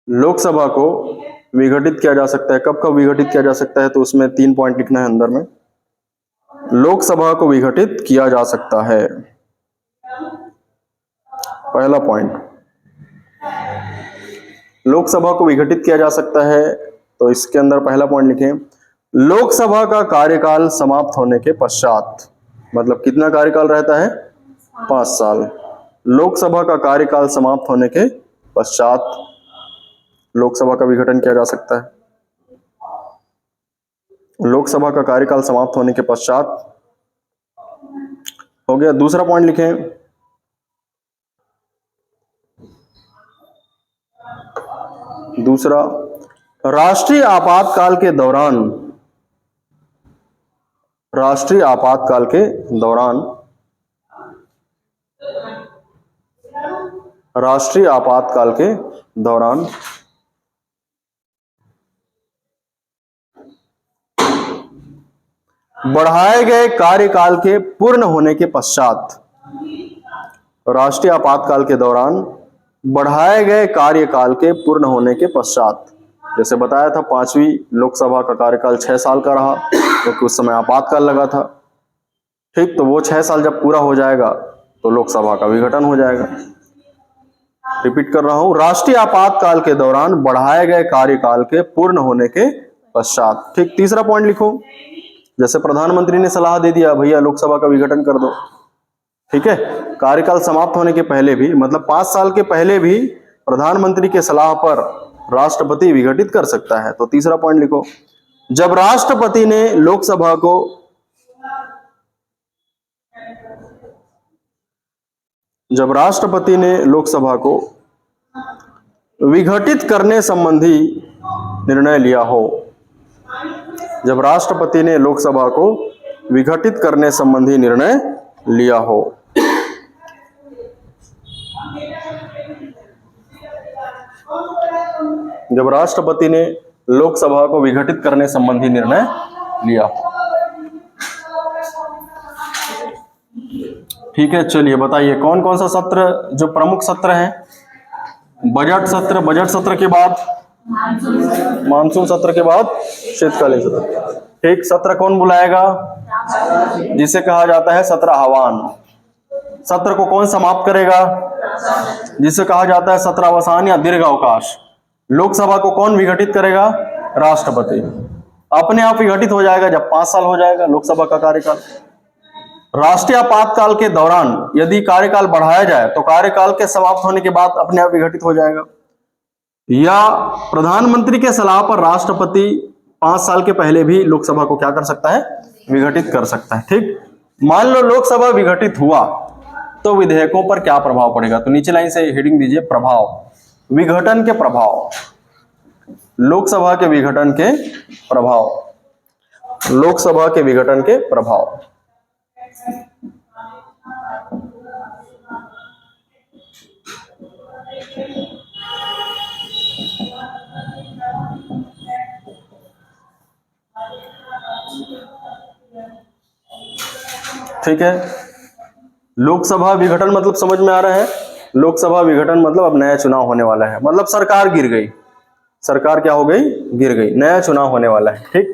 लोकसभा को विघटित किया जा सकता है। कब कब विघटित किया जा सकता है? तो उसमें 3 पॉइंट लिखना है अंदर में। लोकसभा को विघटित किया जा सकता है, पहला पॉइंट। लोकसभा को विघटित किया जा सकता है, तो इसके अंदर पहला पॉइंट लिखें, लोकसभा का कार्यकाल समाप्त होने के पश्चात। मतलब कितना कार्यकाल रहता है? 5 साल। लोकसभा का कार्यकाल समाप्त होने के पश्चात लोकसभा का विघटन किया जा सकता है। लोकसभा का कार्यकाल समाप्त होने के पश्चात हो गया। दूसरा पॉइंट लिखें, दूसरा, राष्ट्रीय आपातकाल के दौरान, राष्ट्रीय आपातकाल के दौरान, राष्ट्रीय आपातकाल के दौरान बढ़ाए गए कार्यकाल के पूर्ण होने के पश्चात, राष्ट्रीय आपातकाल के दौरान बढ़ाए गए कार्यकाल के पूर्ण होने के पश्चात, जैसे बताया था 5वीं लोकसभा का कार्यकाल 6 साल का रहा, क्योंकि उस समय आपातकाल लगा था। ठीक, तो वो 6 साल जब पूरा हो जाएगा तो लोकसभा का विघटन हो जाएगा। रिपीट कर रहा हूं, राष्ट्रीय आपातकाल के दौरान बढ़ाए गए कार्यकाल के पूर्ण होने के पश्चात। ठीक, तीसरा पॉइंट लिखो, जैसे प्रधानमंत्री ने सलाह दे दिया, भैया लोकसभा का विघटन कर दो। ठीक है, कार्यकाल समाप्त होने के पहले भी, मतलब 5 साल के पहले भी प्रधानमंत्री के सलाह पर राष्ट्रपति विघटित कर सकता है। तो तीसरा पॉइंट लिखो, जब राष्ट्रपति ने लोकसभा को विघटित करने संबंधी निर्णय लिया हो, जब राष्ट्रपति ने लोकसभा को विघटित करने संबंधी निर्णय लिया हो। जब राष्ट्रपति ने लोकसभा को विघटित करने संबंधी निर्णय लिया हो। ठीक है, चलिए बताइए कौन कौन सा सत्र जो प्रमुख सत्र है? बजट सत्र, बजट सत्र के बाद मानसून सत्र के बाद शीतकालीन सत्र। ठीक, सत्र कौन बुलाएगा? जिसे कहा जाता है सत्र आह्वान। सत्र को कौन समाप्त करेगा? जिसे कहा जाता है सत्रावसान या दीर्घ अवकाश। लोकसभा को कौन विघटित करेगा? राष्ट्रपति। अपने आप विघटित हो जाएगा जब 5 साल हो जाएगा लोकसभा का कार्यकाल। राष्ट्रीय आपातकाल के दौरान यदि कार्यकाल बढ़ाया जाए तो कार्यकाल के समाप्त होने के बाद अपने आप विघटित हो जाएगा। या प्रधानमंत्री के सलाह पर राष्ट्रपति 5 साल के पहले भी लोकसभा को क्या कर सकता है, विघटित कर सकता है। ठीक, मान लो लोकसभा विघटित हुआ तो विधेयकों पर क्या प्रभाव पड़ेगा, तो नीचे लाइन से हेडिंग दीजिए प्रभाव, विघटन के प्रभाव, लोकसभा के विघटन के प्रभाव, लोकसभा के विघटन के प्रभाव। ठीक है, लोकसभा विघटन मतलब समझ में आ रहा है, लोकसभा विघटन मतलब अब नया चुनाव होने वाला है, मतलब सरकार गिर गई, सरकार क्या हो गई, गिर गई, नया चुनाव होने वाला है। ठीक,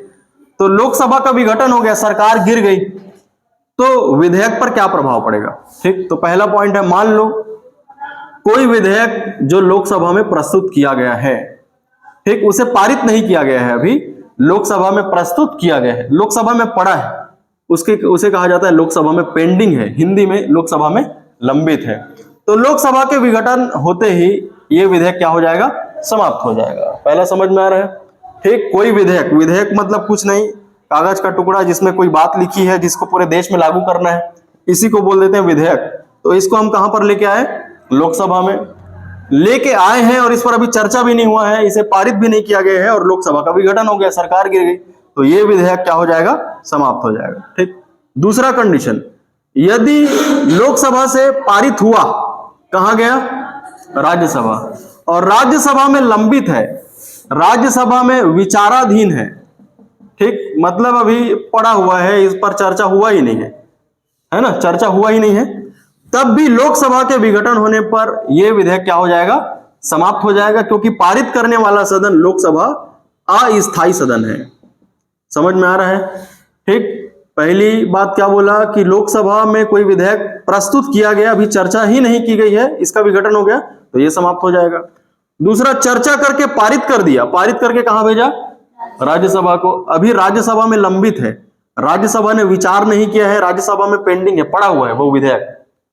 तो लोकसभा का विघटन हो गया, सरकार गिर गई, तो विधेयक पर क्या प्रभाव पड़ेगा। ठीक, तो पहला पॉइंट है, मान लो कोई विधेयक जो लोकसभा में प्रस्तुत किया गया है, ठीक, उसे पारित नहीं किया गया है, अभी लोकसभा में प्रस्तुत किया गया है, लोकसभा में पड़ा है, उसे कहा जाता है लोकसभा में पेंडिंग है, हिंदी में लोकसभा में लंबित है। तो लोकसभा के विघटन होते ही ये विधेयक क्या हो जाएगा, समाप्त हो जाएगा। पहला समझ में आ रहा है। ठीक, कोई विधेयक, विधेयक मतलब कुछ नहीं, कागज का टुकड़ा जिसमें कोई बात लिखी है जिसको पूरे देश में लागू करना है, इसी को बोल देते हैं विधेयक। तो इसको हम कहां पर लेके आए, लोकसभा में लेके आए हैं, और इस पर अभी चर्चा भी नहीं हुआ है, इसे पारित भी नहीं किया गया है, और लोकसभा का विघटन हो गया, सरकार गिर गई, तो ये विधेयक क्या हो जाएगा, समाप्त हो जाएगा। ठीक, दूसरा कंडीशन, यदि लोकसभा से पारित हुआ, कहां गया, राज्यसभा, और राज्यसभा में लंबित है, राज्यसभा में विचाराधीन है, ठीक, मतलब अभी पड़ा हुआ है, इस पर चर्चा हुआ ही नहीं है ना, चर्चा हुआ ही नहीं है, तब भी लोकसभा के विघटन होने पर यह विधेयक क्या हो जाएगा, समाप्त हो जाएगा, क्योंकि पारित करने वाला सदन लोकसभा अस्थायी सदन है। समझ में आ रहा है। ठीक, पहली बात क्या बोला कि लोकसभा में कोई विधेयक प्रस्तुत किया गया, अभी चर्चा ही नहीं की गई है, इसका विघटन हो गया तो ये समाप्त हो जाएगा। दूसरा, चर्चा करके पारित कर दिया, पारित करके कहां भेजा, राज्यसभा को, अभी राज्यसभा में लंबित है, राज्यसभा ने विचार नहीं किया है, राज्यसभा में पेंडिंग है, पड़ा हुआ है वो विधेयक,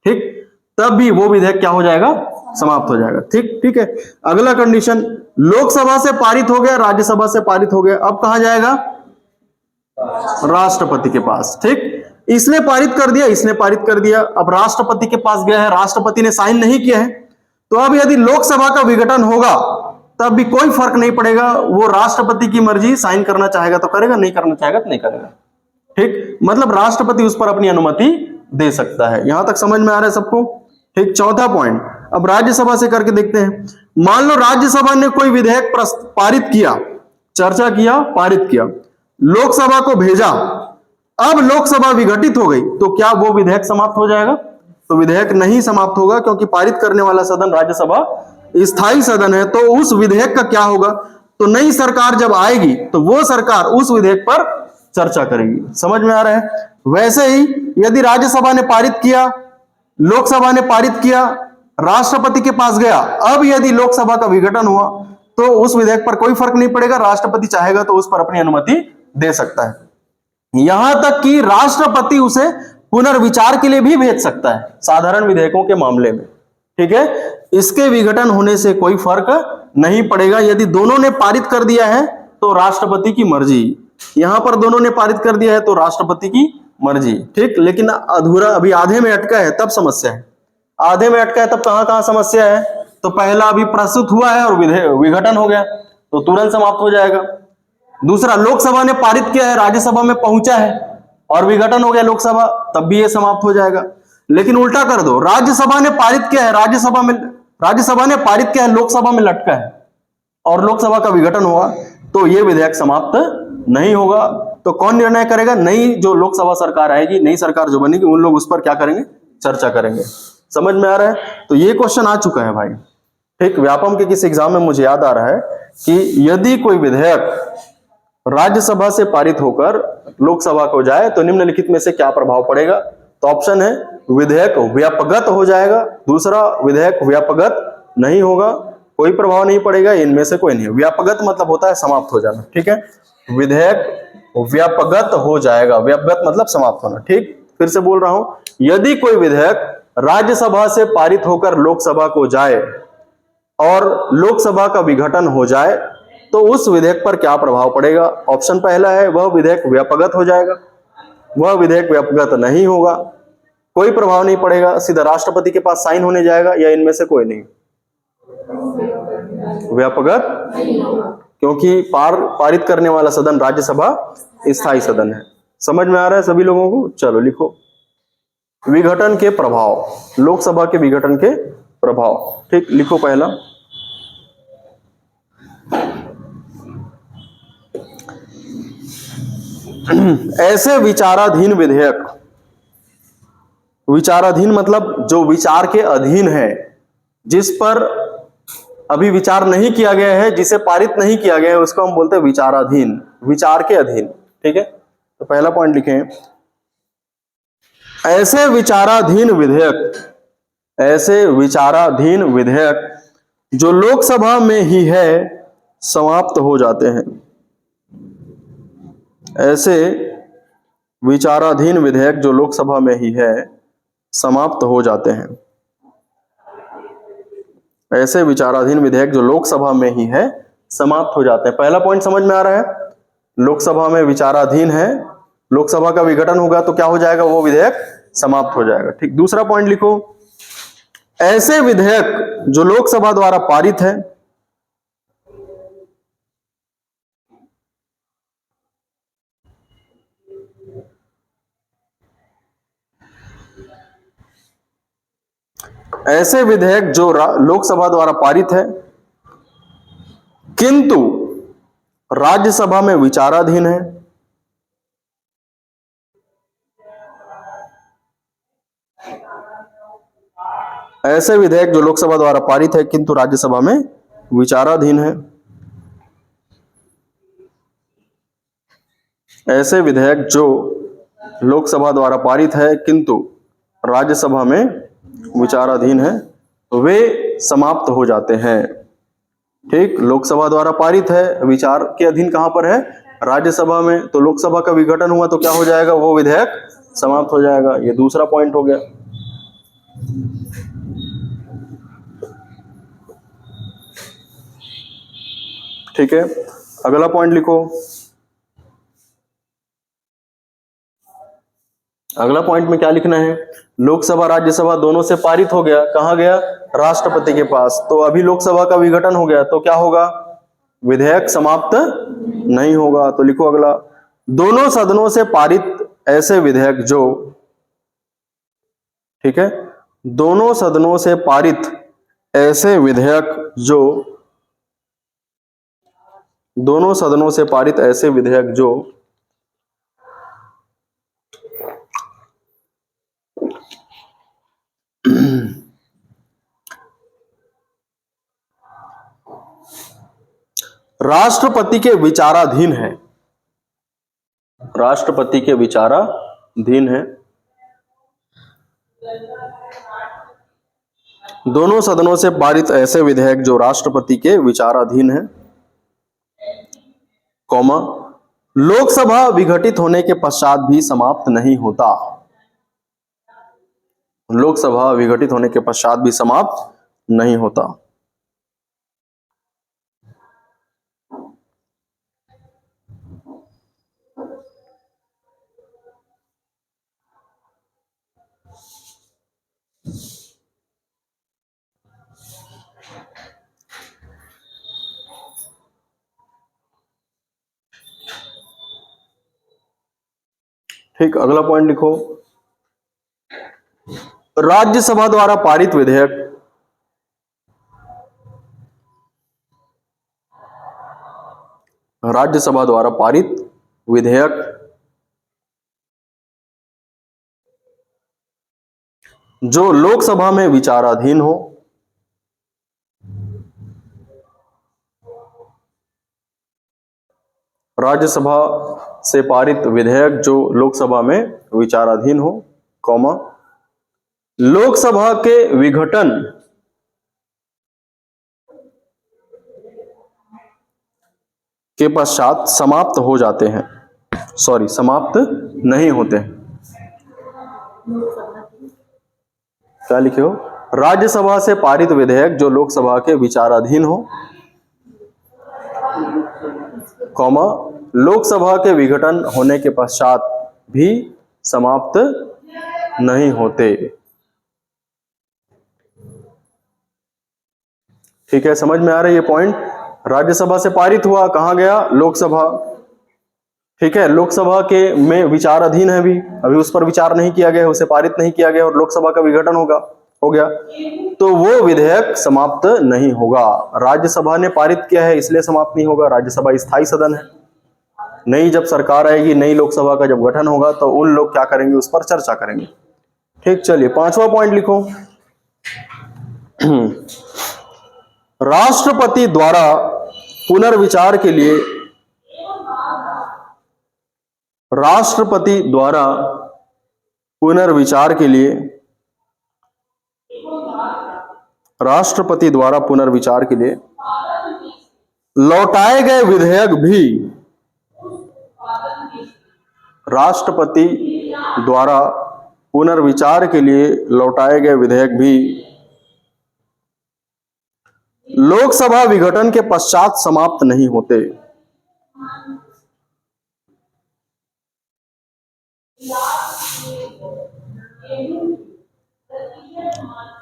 ठीक, तब भी वो विधेयक क्या हो जाएगा, समाप्त हो जाएगा। ठीक, ठीक है। अगला कंडीशन, लोकसभा से पारित हो गया, राज्यसभा से पारित हो गया, अब कहां जाएगा, राष्ट्रपति के पास। ठीक, इसने पारित कर दिया, इसने पारित कर दिया, अब राष्ट्रपति के पास गया है, राष्ट्रपति ने साइन नहीं किया है, तो अब यदि लोकसभा का विघटन होगा तब भी कोई फर्क नहीं पड़ेगा, वो राष्ट्रपति की मर्जी, साइन करना चाहेगा तो करेगा, नहीं करना चाहेगा तो नहीं करेगा। ठीक, मतलब राष्ट्रपति उस पर अपनी अनुमति दे सकता है। यहां तक समझ में आ रहा है सबको। ठीक, चौथा पॉइंट, अब राज्यसभा से करके देखते हैं। मान लो राज्यसभा ने कोई विधेयक पारित किया, चर्चा किया, पारित किया, लोकसभा को भेजा, अब लोकसभा विघटित हो गई, तो क्या वो विधेयक समाप्त हो जाएगा, तो विधेयक नहीं समाप्त होगा, क्योंकि पारित करने वाला सदन राज्यसभा स्थायी सदन है। तो उस विधेयक का क्या होगा, तो नई सरकार जब आएगी तो वो सरकार उस विधेयक पर चर्चा करेगी। समझ में आ रहा है। वैसे ही यदि राज्यसभा ने पारित किया, लोकसभा ने पारित किया, राष्ट्रपति के पास गया, अब यदि लोकसभा का विघटन हुआ तो उस विधेयक पर कोई फर्क नहीं पड़ेगा, राष्ट्रपति चाहेगा तो उस पर अपनी अनुमति दे सकता है। यहां तक कि राष्ट्रपति उसे पुनर्विचार के लिए भी भेज सकता है, साधारण विधेयकों के मामले में। ठीक है, इसके विघटन होने से कोई फर्क नहीं पड़ेगा। यदि दोनों ने पारित कर दिया है तो राष्ट्रपति की मर्जी, यहां पर दोनों ने पारित कर दिया है तो राष्ट्रपति की मर्जी। ठीक, लेकिन अधूरा, अभी आधे में अटका है तब समस्या है, आधे में अटका है तब कहां कहां समस्या है, तो पहला अभी प्रस्तुत हुआ है और विघटन हो गया तो तुरंत समाप्त हो जाएगा। दूसरा, लोकसभा ने पारित किया है, राज्यसभा में पहुंचा है और विघटन हो गया लोकसभा, तब भी ये समाप्त हो जाएगा। लेकिन उल्टा कर दो, राज्यसभा ने पारित किया है, राज्यसभा ने पारित किया है, लोकसभा में लटका है और लोकसभा का विघटन हुआ, तो ये विधेयक समाप्त नहीं होगा। तो कौन निर्णय करेगा, नई जो लोकसभा सरकार आएगी, नई सरकार जो बनेगी, उन लोग उस पर क्या करेंगे, चर्चा करेंगे। समझ में आ रहा है। तो ये क्वेश्चन आ चुका है भाई। ठीक, व्यापम के किसी एग्जाम में मुझे याद आ रहा है कि यदि कोई विधेयक राज्यसभा से पारित होकर लोकसभा को जाए तो निम्नलिखित में से क्या प्रभाव पड़ेगा, तो ऑप्शन है विधेयक व्यापगत हो जाएगा, दूसरा विधेयक व्यापगत नहीं होगा, कोई प्रभाव नहीं पड़ेगा, इनमें से कोई नहीं। व्यापगत मतलब होता है समाप्त हो जाना। ठीक है, विधेयक व्यापगत हो जाएगा, व्यापगत मतलब समाप्त होना। ठीक, फिर से बोल रहा हूं, यदि कोई विधेयक राज्यसभा से पारित होकर लोकसभा को जाए और लोकसभा का विघटन हो जाए तो उस विधेयक पर क्या प्रभाव पड़ेगा? ऑप्शन पहला है वह विधेयक व्यापकगत हो जाएगा, वह विधेयक व्यापकगत नहीं होगा, कोई प्रभाव नहीं पड़ेगा, सीधा राष्ट्रपति के पास साइन होने जाएगा, या इनमें से कोई नहीं। व्यापकगत, क्योंकि पारित करने वाला सदन राज्यसभा स्थायी सदन है। समझ में आ रहा है सभी लोगों को? चलो लिखो, विघटन के प्रभाव, लोकसभा के विघटन के प्रभाव। ठीक, लिखो पहला, ऐसे विचाराधीन विधेयक, विचाराधीन मतलब जो विचार के अधीन है, जिस पर अभी विचार नहीं किया गया है, जिसे पारित नहीं किया गया है, उसको हम बोलते हैं विचाराधीन, विचार के अधीन। ठीक है, तो पहला पॉइंट लिखें, ऐसे विचाराधीन विधेयक, ऐसे विचाराधीन विधेयक जो लोकसभा में ही है समाप्त हो जाते हैं। ऐसे विचाराधीन विधेयक जो लोकसभा में ही है समाप्त हो जाते हैं। ऐसे विचाराधीन विधेयक जो लोकसभा में ही है समाप्त हो जाते हैं। पहला पॉइंट समझ में आ रहा है? लोकसभा में विचाराधीन है, लोकसभा का विघटन होगा तो क्या हो जाएगा? वो विधेयक समाप्त हो जाएगा। ठीक, दूसरा पॉइंट लिखो, ऐसे विधेयक जो लोकसभा द्वारा पारित है, ऐसे विधेयक जो लोकसभा द्वारा पारित है किंतु राज्यसभा में विचाराधीन है। ऐसे विधेयक जो लोकसभा द्वारा पारित है किंतु राज्यसभा में विचाराधीन है। ऐसे विधेयक जो लोकसभा द्वारा पारित है किंतु राज्यसभा में विचाराधीन है, वे समाप्त हो जाते हैं। ठीक, लोकसभा द्वारा पारित है, विचार के अधीन कहां पर है? राज्यसभा में। तो लोकसभा का विघटन हुआ तो क्या हो जाएगा? वो विधेयक समाप्त हो जाएगा। ये दूसरा पॉइंट हो गया। ठीक है, अगला पॉइंट लिखो। अगला पॉइंट में क्या लिखना है? लोकसभा राज्यसभा दोनों से पारित हो गया, कहां गया? राष्ट्रपति के पास। तो अभी लोकसभा का विघटन हो गया तो क्या होगा? विधेयक समाप्त नहीं होगा। तो लिखो अगला, दोनों सदनों से पारित ऐसे विधेयक जो, ठीक है, दोनों सदनों से पारित ऐसे विधेयक जो, दोनों सदनों से पारित ऐसे विधेयक जो राष्ट्रपति के विचाराधीन है, राष्ट्रपति के विचाराधीन है, दोनों सदनों से पारित ऐसे विधेयक जो राष्ट्रपति के विचाराधीन है, कॉमा, लोकसभा विघटित होने के पश्चात भी समाप्त नहीं होता। लोकसभा विघटित होने के पश्चात भी समाप्त नहीं होता। ठीक, अगला पॉइंट लिखो, राज्यसभा द्वारा पारित विधेयक, राज्यसभा द्वारा पारित विधेयक जो लोकसभा में विचाराधीन हो, राज्यसभा से पारित विधेयक जो लोकसभा में विचाराधीन हो, कॉमा, लोकसभा के विघटन के पश्चात समाप्त हो जाते हैं, सॉरी समाप्त नहीं होते हैं। क्या लिखे हो? राज्यसभा से पारित विधेयक जो लोकसभा के विचाराधीन हो, कॉमा लोकसभा के विघटन होने के पश्चात भी समाप्त नहीं होते। ठीक है, समझ में आ रही है पॉइंट। राज्यसभा से पारित हुआ, कहां गया? लोकसभा। ठीक है, लोकसभा के में विचाराधीन है, अभी उस पर विचार नहीं किया गया, उसे पारित नहीं किया गया और लोकसभा का विघटन हो गया, तो वो विधेयक समाप्त नहीं होगा। राज्यसभा ने पारित किया है इसलिए समाप्त नहीं होगा। राज्यसभा स्थायी सदन है। नई जब सरकार आएगी, नई लोकसभा का जब गठन होगा, तो उन लोग क्या करेंगे, उस पर चर्चा करेंगे। ठीक, चलिए 5वां पॉइंट लिखो। राष्ट्रपति द्वारा पुनर्विचार के लिए लौटाए गए विधेयक भी लोकसभा विघटन के पश्चात समाप्त नहीं होते।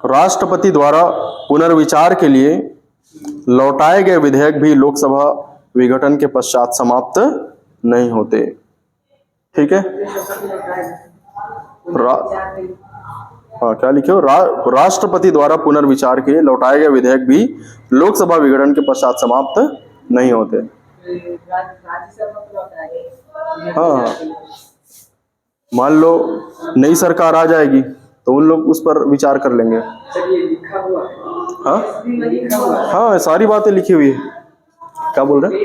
राष्ट्रपति द्वारा पुनर्विचार के लिए लौटाए गए विधेयक भी लोकसभा विघटन के पश्चात समाप्त नहीं होते। ठीक है, हाँ क्या लिखे हो? राष्ट्रपति द्वारा पुनर्विचार के लिए लौटाए गए विधेयक भी लोकसभा विघटन के पश्चात समाप्त नहीं होते। हाँ, मान लो नई सरकार आ जाएगी तो उन लोग उस पर विचार कर लेंगे। हाँ, सारी बातें लिखी हुई है। क्या बोल रहे हैं?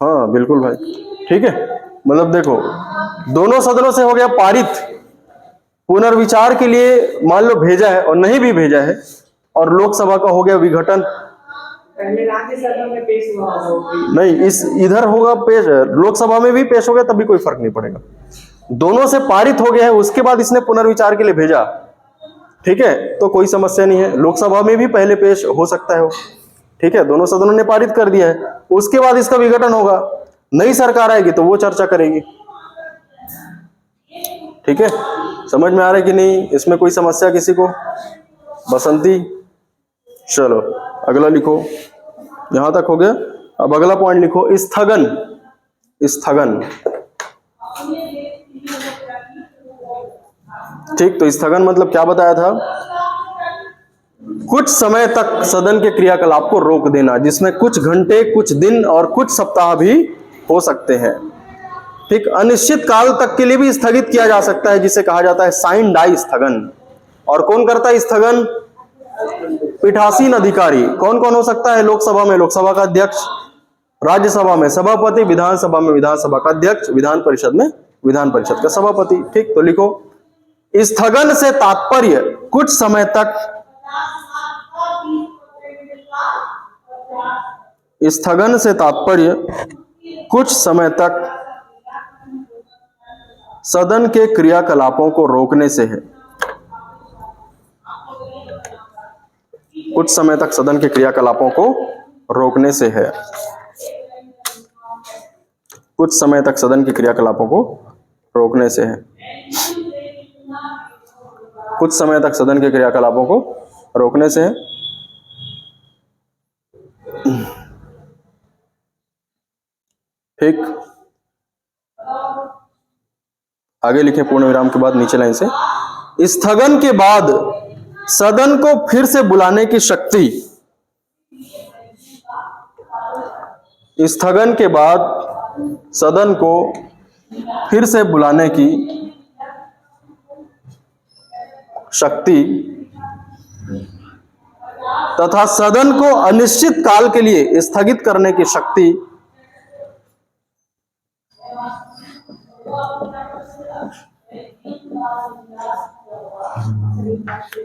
हाँ बिल्कुल भाई, ठीक है। मतलब देखो, दोनों सदनों से हो गया पारित, पुनर्विचार के लिए मान लो भेजा है और नहीं भी भेजा है, और लोकसभा का हो गया विघटन। राज्यसभा में पेश हुआ नहीं, इस इधर होगा पेश, लोकसभा में भी पेश हो गया तब भी कोई फर्क नहीं पड़ेगा। दोनों से पारित हो गया है, उसके बाद इसने पुनर्विचार के लिए भेजा, ठीक है, तो कोई समस्या नहीं है। लोकसभा में भी पहले पेश हो सकता है वो, ठीक है, दोनों सदनों ने पारित कर दिया है, उसके बाद इसका विघटन होगा, नई सरकार आएगी तो वो चर्चा करेगी। ठीक है, समझ में आ रहा है कि नहीं? इसमें कोई समस्या किसी को? बसंती, चलो अगला लिखो। यहां तक हो गया। अब अगला पॉइंट लिखो, स्थगन। स्थगन, ठीक, तो स्थगन मतलब क्या बताया था? कुछ समय तक सदन के क्रियाकलाप को रोक देना, जिसमें कुछ घंटे, कुछ दिन और कुछ सप्ताह भी हो सकते हैं। ठीक, अनिश्चित काल तक के लिए भी स्थगित किया जा सकता है, जिसे कहा जाता है साइन डाई स्थगन। और कौन करता है स्थगन? पीठासीन अधिकारी। कौन कौन हो सकता है? लोकसभा में लोकसभा का अध्यक्ष, राज्यसभा में सभापति, विधानसभा में विधानसभा का अध्यक्ष, विधान परिषद में विधान परिषद का सभापति। ठीक, तो लिखो, स्थगन से तात्पर्य कुछ समय तक, स्थगन से तात्पर्य कुछ समय तक सदन के क्रियाकलापों को रोकने से है। कुछ समय तक सदन के क्रियाकलापों को रोकने से है। कुछ समय तक सदन के क्रियाकलापों को रोकने से है। कुछ समय तक सदन के क्रियाकलापों को रोकने से है। ठीक, आगे लिखे पूर्ण विराम के बाद नीचे लाइन से, स्थगन के बाद सदन को फिर से बुलाने की शक्ति, स्थगन के बाद सदन को फिर से बुलाने की शक्ति तथा सदन को अनिश्चित काल के लिए स्थगित करने की शक्ति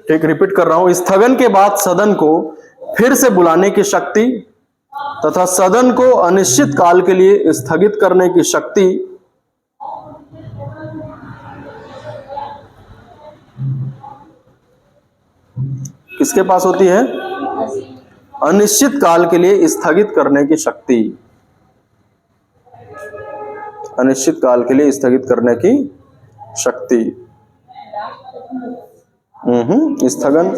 ठीक, रिपीट कर रहा हूं, स्थगन के बाद सदन को फिर से बुलाने की शक्ति तथा सदन को अनिश्चित काल के लिए स्थगित करने की शक्ति किसके पास होती है? अनिश्चित काल के लिए स्थगित करने की शक्ति, अनिश्चित काल के लिए स्थगित करने की शक्ति। स्थगन,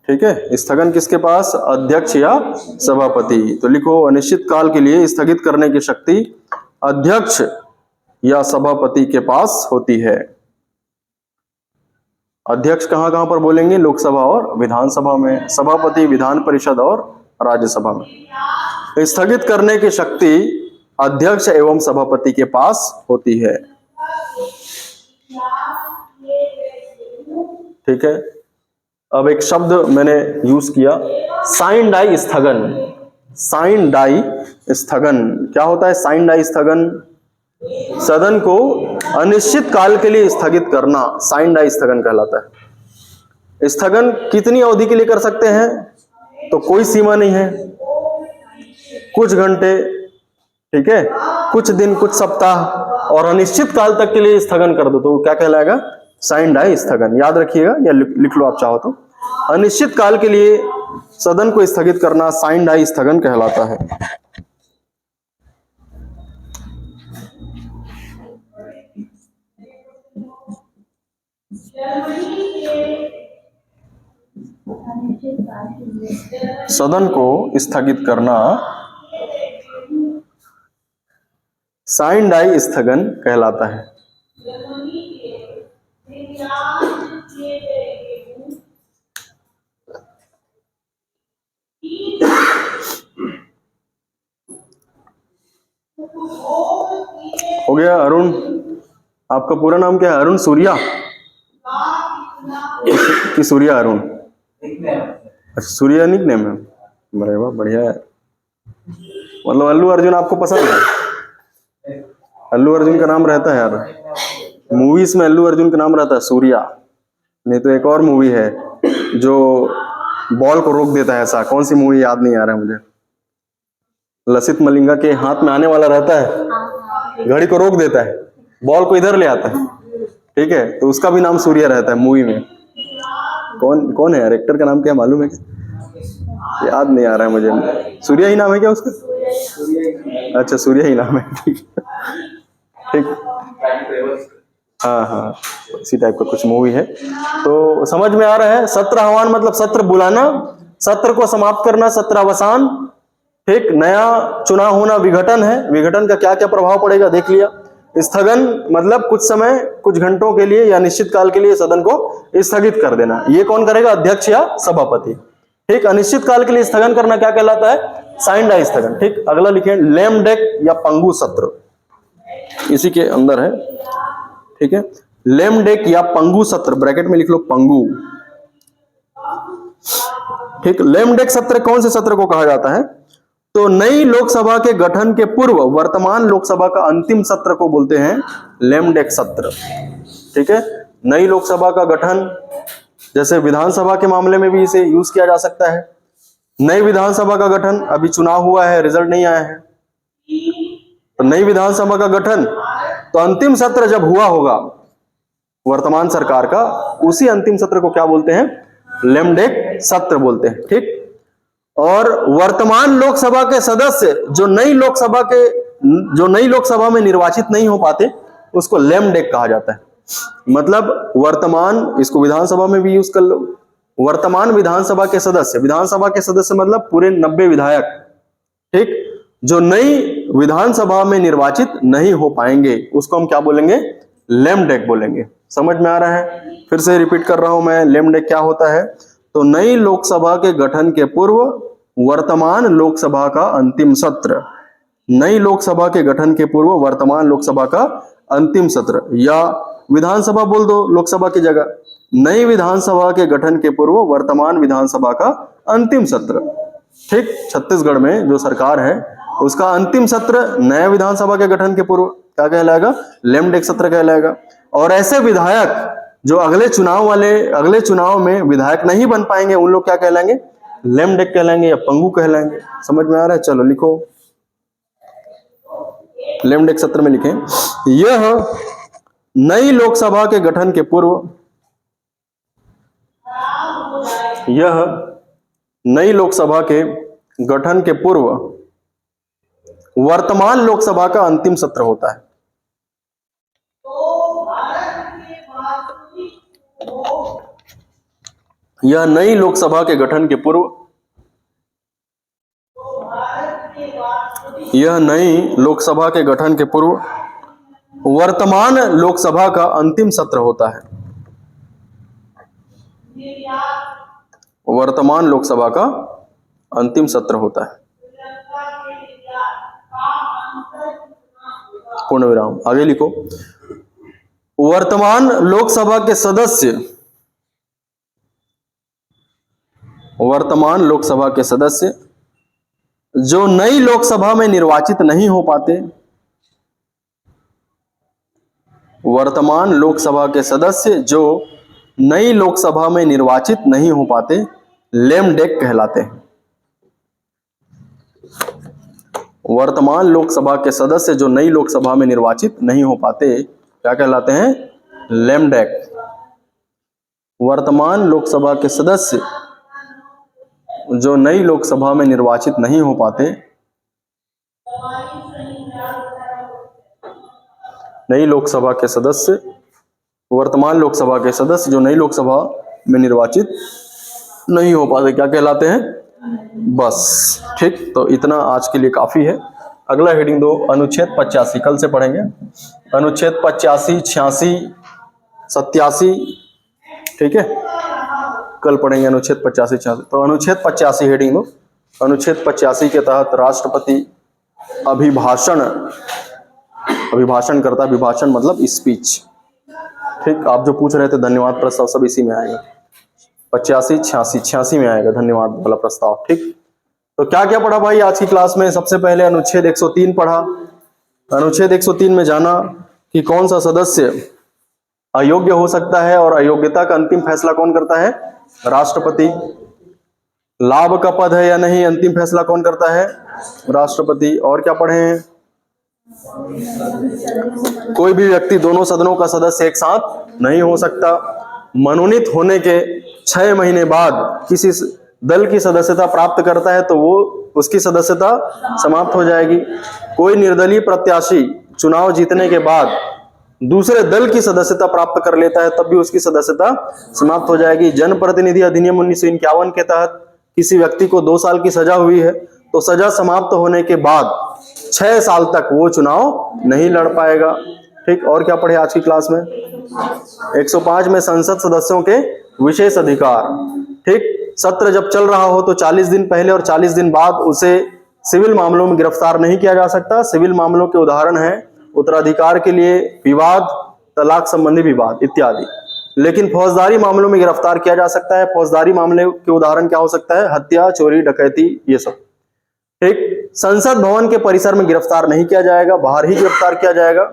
ठीक है, स्थगन किसके पास, अध्यक्ष या सभापति। तो लिखो अनिश्चित काल के लिए स्थगित करने की शक्ति अध्यक्ष या सभापति के पास होती है। अध्यक्ष कहां कहां पर बोलेंगे, लोकसभा और विधानसभा में, सभापति विधान परिषद और राज्यसभा में। स्थगित करने की शक्ति अध्यक्ष एवं सभापति के पास होती है। ठीक है, अब एक शब्द मैंने यूज किया, साइन डाई स्थगन। साइन डाई स्थगन क्या होता है? साइन डाई स्थगन, सदन को अनिश्चित काल के लिए स्थगित करना साइन डाई स्थगन कहलाता है। स्थगन कितनी अवधि के लिए कर सकते हैं? तो कोई सीमा नहीं है, कुछ घंटे, ठीक है, कुछ दिन, कुछ सप्ताह, और अनिश्चित काल तक के लिए स्थगन कर दो तो क्या कहलाएगा? साइन डाई स्थगन। याद रखिएगा या लिख लो आप चाहो तो। अनिश्चित काल के लिए सदन को स्थगित करना साइन डाई स्थगन कहलाता है। सदन को स्थगित करना साइन डाई स्थगन कहलाता है। हो गया। अरुण, आपका पूरा नाम क्या है? अरुण सूर्या कि सूर्या अरुण? अच्छा, सूर्या निक नेम है। अरे वाह, बढ़िया है। मतलब अल्लू अर्जुन आपको पसंद है? अल्लू अर्जुन का नाम रहता है यार, मूवीज में अल्लू अर्जुन का नाम रहता है सूर्या। नहीं तो एक और मूवी है जो बॉल को रोक देता है, ऐसा कौन सी मूवी याद नहीं आ रहा है मुझे। लसित मलिंगा के हाथ में आने वाला रहता है, घड़ी को रोक देता है, बॉल को इधर ले आता है, ठीक है, तो उसका भी नाम सूर्या रहता है मूवी में। कौन है यार, एक्टर का नाम क्या मालूम है? याद नहीं आ रहा है मुझे। सूर्या ही नाम है क्या उसका? अच्छा, सूर्या ही नाम है, ठीक ठीक। हाँ, इसी टाइप का कुछ मूवी है। तो समझ में आ रहा है? सत्र आह्वान मतलब सत्र बुलाना, सत्र को समाप्त करना, सत्रावसान, ठीक। नया चुनाव होना विघटन है, विघटन का क्या क्या प्रभाव पड़ेगा देख लिया। स्थगन मतलब कुछ समय, कुछ घंटों के लिए या निश्चित काल के लिए सदन को स्थगित कर देना। ये कौन करेगा? अध्यक्ष या सभापति, ठीक। अनिश्चित काल के लिए स्थगन करना क्या कहलाता है? साइन डाई स्थगन, ठीक। अगला लिखिए, लेम डेक या पंगु सत्र, इसी के अंदर है, ठीक है। लेम डेक या पंगु सत्र, ब्रैकेट में लिख लो पंगु, ठीक। लेम डेक सत्र कौन से सत्र को कहा जाता है? तो नई लोकसभा के गठन के पूर्व वर्तमान लोकसभा का अंतिम सत्र को बोलते हैं लेम डेक सत्र, ठीक है। नई लोकसभा का गठन, जैसे विधानसभा के मामले में भी इसे यूज किया जा सकता है। नई विधानसभा का गठन, अभी चुनाव हुआ है, रिजल्ट नहीं आया है, तो नई विधानसभा का गठन, तो अंतिम सत्र जब हुआ होगा वर्तमान सरकार का, उसी अंतिम सत्र को क्या बोलते हैं? लेम डेक सत्र बोलते हैं, ठीक। और वर्तमान लोकसभा के सदस्य जो नई लोकसभा में निर्वाचित नहीं हो पाते, उसको लेम डेक कहा जाता है। मतलब वर्तमान, इसको विधानसभा में भी यूज कर लो, वर्तमान विधानसभा के सदस्य, विधानसभा के सदस्य मतलब पूरे 90 विधायक, ठीक, जो नई विधानसभा में निर्वाचित नहीं हो पाएंगे, उसको हम क्या बोलेंगे? लेम डेक बोलेंगे। समझ में आ रहा है? फिर से रिपीट कर रहा हूं मैं, लेम डेक क्या होता है? तो नई लोकसभा के गठन के पूर्व वर्तमान लोकसभा का अंतिम सत्र, नई लोकसभा के गठन के पूर्व वर्तमान लोकसभा का अंतिम सत्र, या विधानसभा बोल दो लोकसभा की जगह, नई विधानसभा के गठन के पूर्व वर्तमान विधानसभा का अंतिम सत्र, ठीक। छत्तीसगढ़ में जो सरकार है उसका अंतिम सत्र नया विधानसभा के गठन के पूर्व क्या कहलाएगा? लेम डेक सत्र कहलाएगा। और ऐसे विधायक जो अगले चुनाव में विधायक नहीं बन पाएंगे, उन लोग क्या कहलाएंगे? लेम डेक कहलाएंगे या पंगु कहलाएंगे। समझ में आ रहा है? चलो लिखो, लेम डेक सत्र में लिखें, यह नई लोकसभा के गठन के पूर्व, यह नई लोकसभा के गठन के पूर्व वर्तमान लोकसभा का अंतिम सत्र होता है। यह नई लोकसभा के गठन के पूर्व, यह नई लोकसभा के गठन के पूर्व वर्तमान लोकसभा का अंतिम सत्र होता है। वर्तमान लोकसभा का अंतिम सत्र होता है। पूर्ण विराम। आगे लिखो, वर्तमान लोकसभा के सदस्य, वर्तमान लोकसभा के सदस्य जो नई लोकसभा में निर्वाचित नहीं हो पाते, वर्तमान लोकसभा के सदस्य जो नई लोकसभा में निर्वाचित नहीं हो पाते, लेम डेक कहलाते हैं। वर्तमान लोकसभा के सदस्य जो नई लोकसभा में निर्वाचित नहीं हो पाते क्या कहलाते हैं? लेम डेक। वर्तमान लोकसभा के सदस्य जो नई लोकसभा में निर्वाचित नहीं हो पाते, नई लोकसभा के सदस्य, वर्तमान लोकसभा के सदस्य जो नई लोकसभा में निर्वाचित नहीं हो पाते क्या कहलाते हैं? बस ठीक। तो इतना आज के लिए काफी है। अगला हेडिंग दो, अनुच्छेद 85, कल से पढ़ेंगे। अनुच्छेद 85, 86, 87, ठीक है, कल पढ़ेंगे अनुच्छेद 85, 86। तो अनुच्छेद 85 हेडिंग दो। अनुच्छेद 85 के तहत राष्ट्रपति अभिभाषण, अभिभाषण करता है। अभिभाषण मतलब स्पीच, ठीक। आप जो पूछ रहे थे धन्यवाद प्रस्ताव सब इसी में आएगा। 85, 86, 86 में आएगा धन्यवाद वाला प्रस्ताव, ठीक। तो क्या क्या पढ़ा भाई आज की क्लास में? सबसे पहले अनुच्छेद 103 पढ़ा। अनुच्छेद 103 में जाना कि कौन सा सदस्य अयोग्य हो सकता है और अयोग्यता का अंतिम फैसला कौन करता है? राष्ट्रपति। लाभ का पद है या नहीं, अंतिम फैसला कौन करता है? राष्ट्रपति। और क्या पढ़े हैं? कोई भी व्यक्ति दोनों सदनों का सदस्य एक साथ नहीं हो सकता। मनोनीत होने के 6 महीने बाद किसी दल की सदस्यता प्राप्त करता है तो वो उसकी सदस्यता समाप्त हो जाएगी। कोई निर्दलीय प्रत्याशी चुनाव जीतने के बाद दूसरे दल की सदस्यता प्राप्त कर लेता है तब भी उसकी सदस्यता समाप्त हो जाएगी। जनप्रतिनिधि अधिनियम 1951 के तहत किसी व्यक्ति को 2 साल की सजा हुई है तो सजा समाप्त होने के बाद 6 साल तक वो चुनाव नहीं लड़ पाएगा, ठीक। और क्या पढ़े आज की क्लास में? 105 में संसद सदस्यों के विशेष अधिकार, ठीक। सत्र जब चल रहा हो तो 40 दिन पहले और 40 दिन बाद उसे सिविल मामलों में गिरफ्तार नहीं किया जा सकता। सिविल मामलों के उदाहरण है उत्तराधिकार के लिए विवाद, तलाक संबंधी विवाद इत्यादि। लेकिन फौजदारी मामलों में गिरफ्तार किया जा सकता है। फौजदारी मामले के उदाहरण क्या हो सकता है? हत्या, चोरी, डकैती, ये सब, ठीक। संसद भवन के परिसर में गिरफ्तार नहीं किया जाएगा, बाहर ही गिरफ्तार किया जाएगा।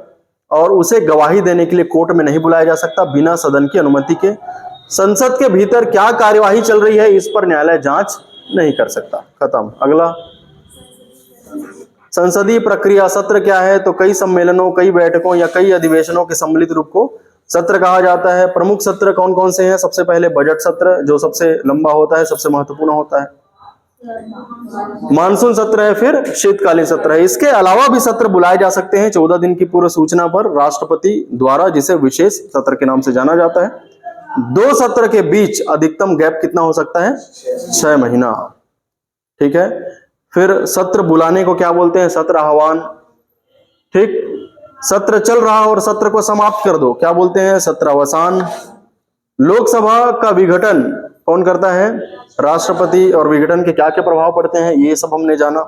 और उसे गवाही देने के लिए कोर्ट में नहीं बुलाया जा सकता बिना सदन की अनुमति के। संसद के भीतर क्या कार्यवाही चल रही है इस पर न्यायालय जांच नहीं कर सकता। खत्म। अगला, संसदीय प्रक्रिया सत्र क्या है? तो कई सम्मेलनों, कई बैठकों या कई अधिवेशनों के सम्मिलित रूप को सत्र कहा जाता है। प्रमुख सत्र कौन कौन से हैं? सबसे पहले बजट सत्र जो सबसे लंबा होता है, सबसे महत्वपूर्ण होता है। मानसून सत्र है, फिर शीतकालीन सत्र है। इसके अलावा भी सत्र बुलाए जा सकते हैं 14 दिन की पूर्व सूचना पर राष्ट्रपति द्वारा, जिसे विशेष सत्र के नाम से जाना जाता है। 2 सत्र के बीच अधिकतम गैप कितना हो सकता है? 6 महीना, ठीक है। फिर सत्र बुलाने को क्या बोलते हैं? सत्र आह्वान, ठीक। सत्र चल रहा और सत्र को समाप्त कर दो क्या बोलते हैं? सत्रावसान। लोकसभा का विघटन कौन करता है? राष्ट्रपति। और विघटन के क्या क्या प्रभाव पड़ते हैं ये सब हमने जाना।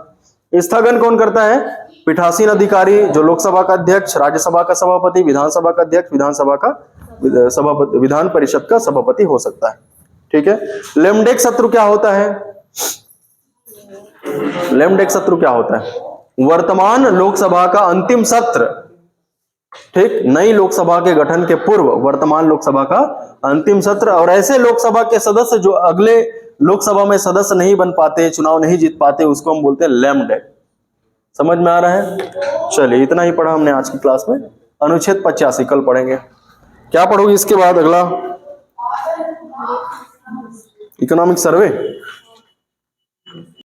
स्थगन कौन करता है? पीठासीन अधिकारी, जो लोकसभा का अध्यक्ष, राज्यसभा का सभापति, विधानसभा का अध्यक्ष, विधानसभा का सभापति, विधान परिषद का सभापति हो सकता है, ठीक है। लेमडेक सत्र क्या होता है? लेमडेक सत्र क्या होता है? वर्तमान लोकसभा का अंतिम सत्र, ठीक। नई लोकसभा के गठन के पूर्व वर्तमान लोकसभा का अंतिम सत्र। और ऐसे लोकसभा के सदस्य जो अगले लोकसभा में सदस्य नहीं बन पाते, चुनाव नहीं जीत पाते, उसको हम बोलते हैं लेमडेक। समझ में आ रहा है? चलिए, इतना ही पढ़ा हमने आज की क्लास में। अनुच्छेद 85 कल पढ़ेंगे। क्या पढ़ोगे इसके बाद? अगला इकोनॉमिक सर्वे।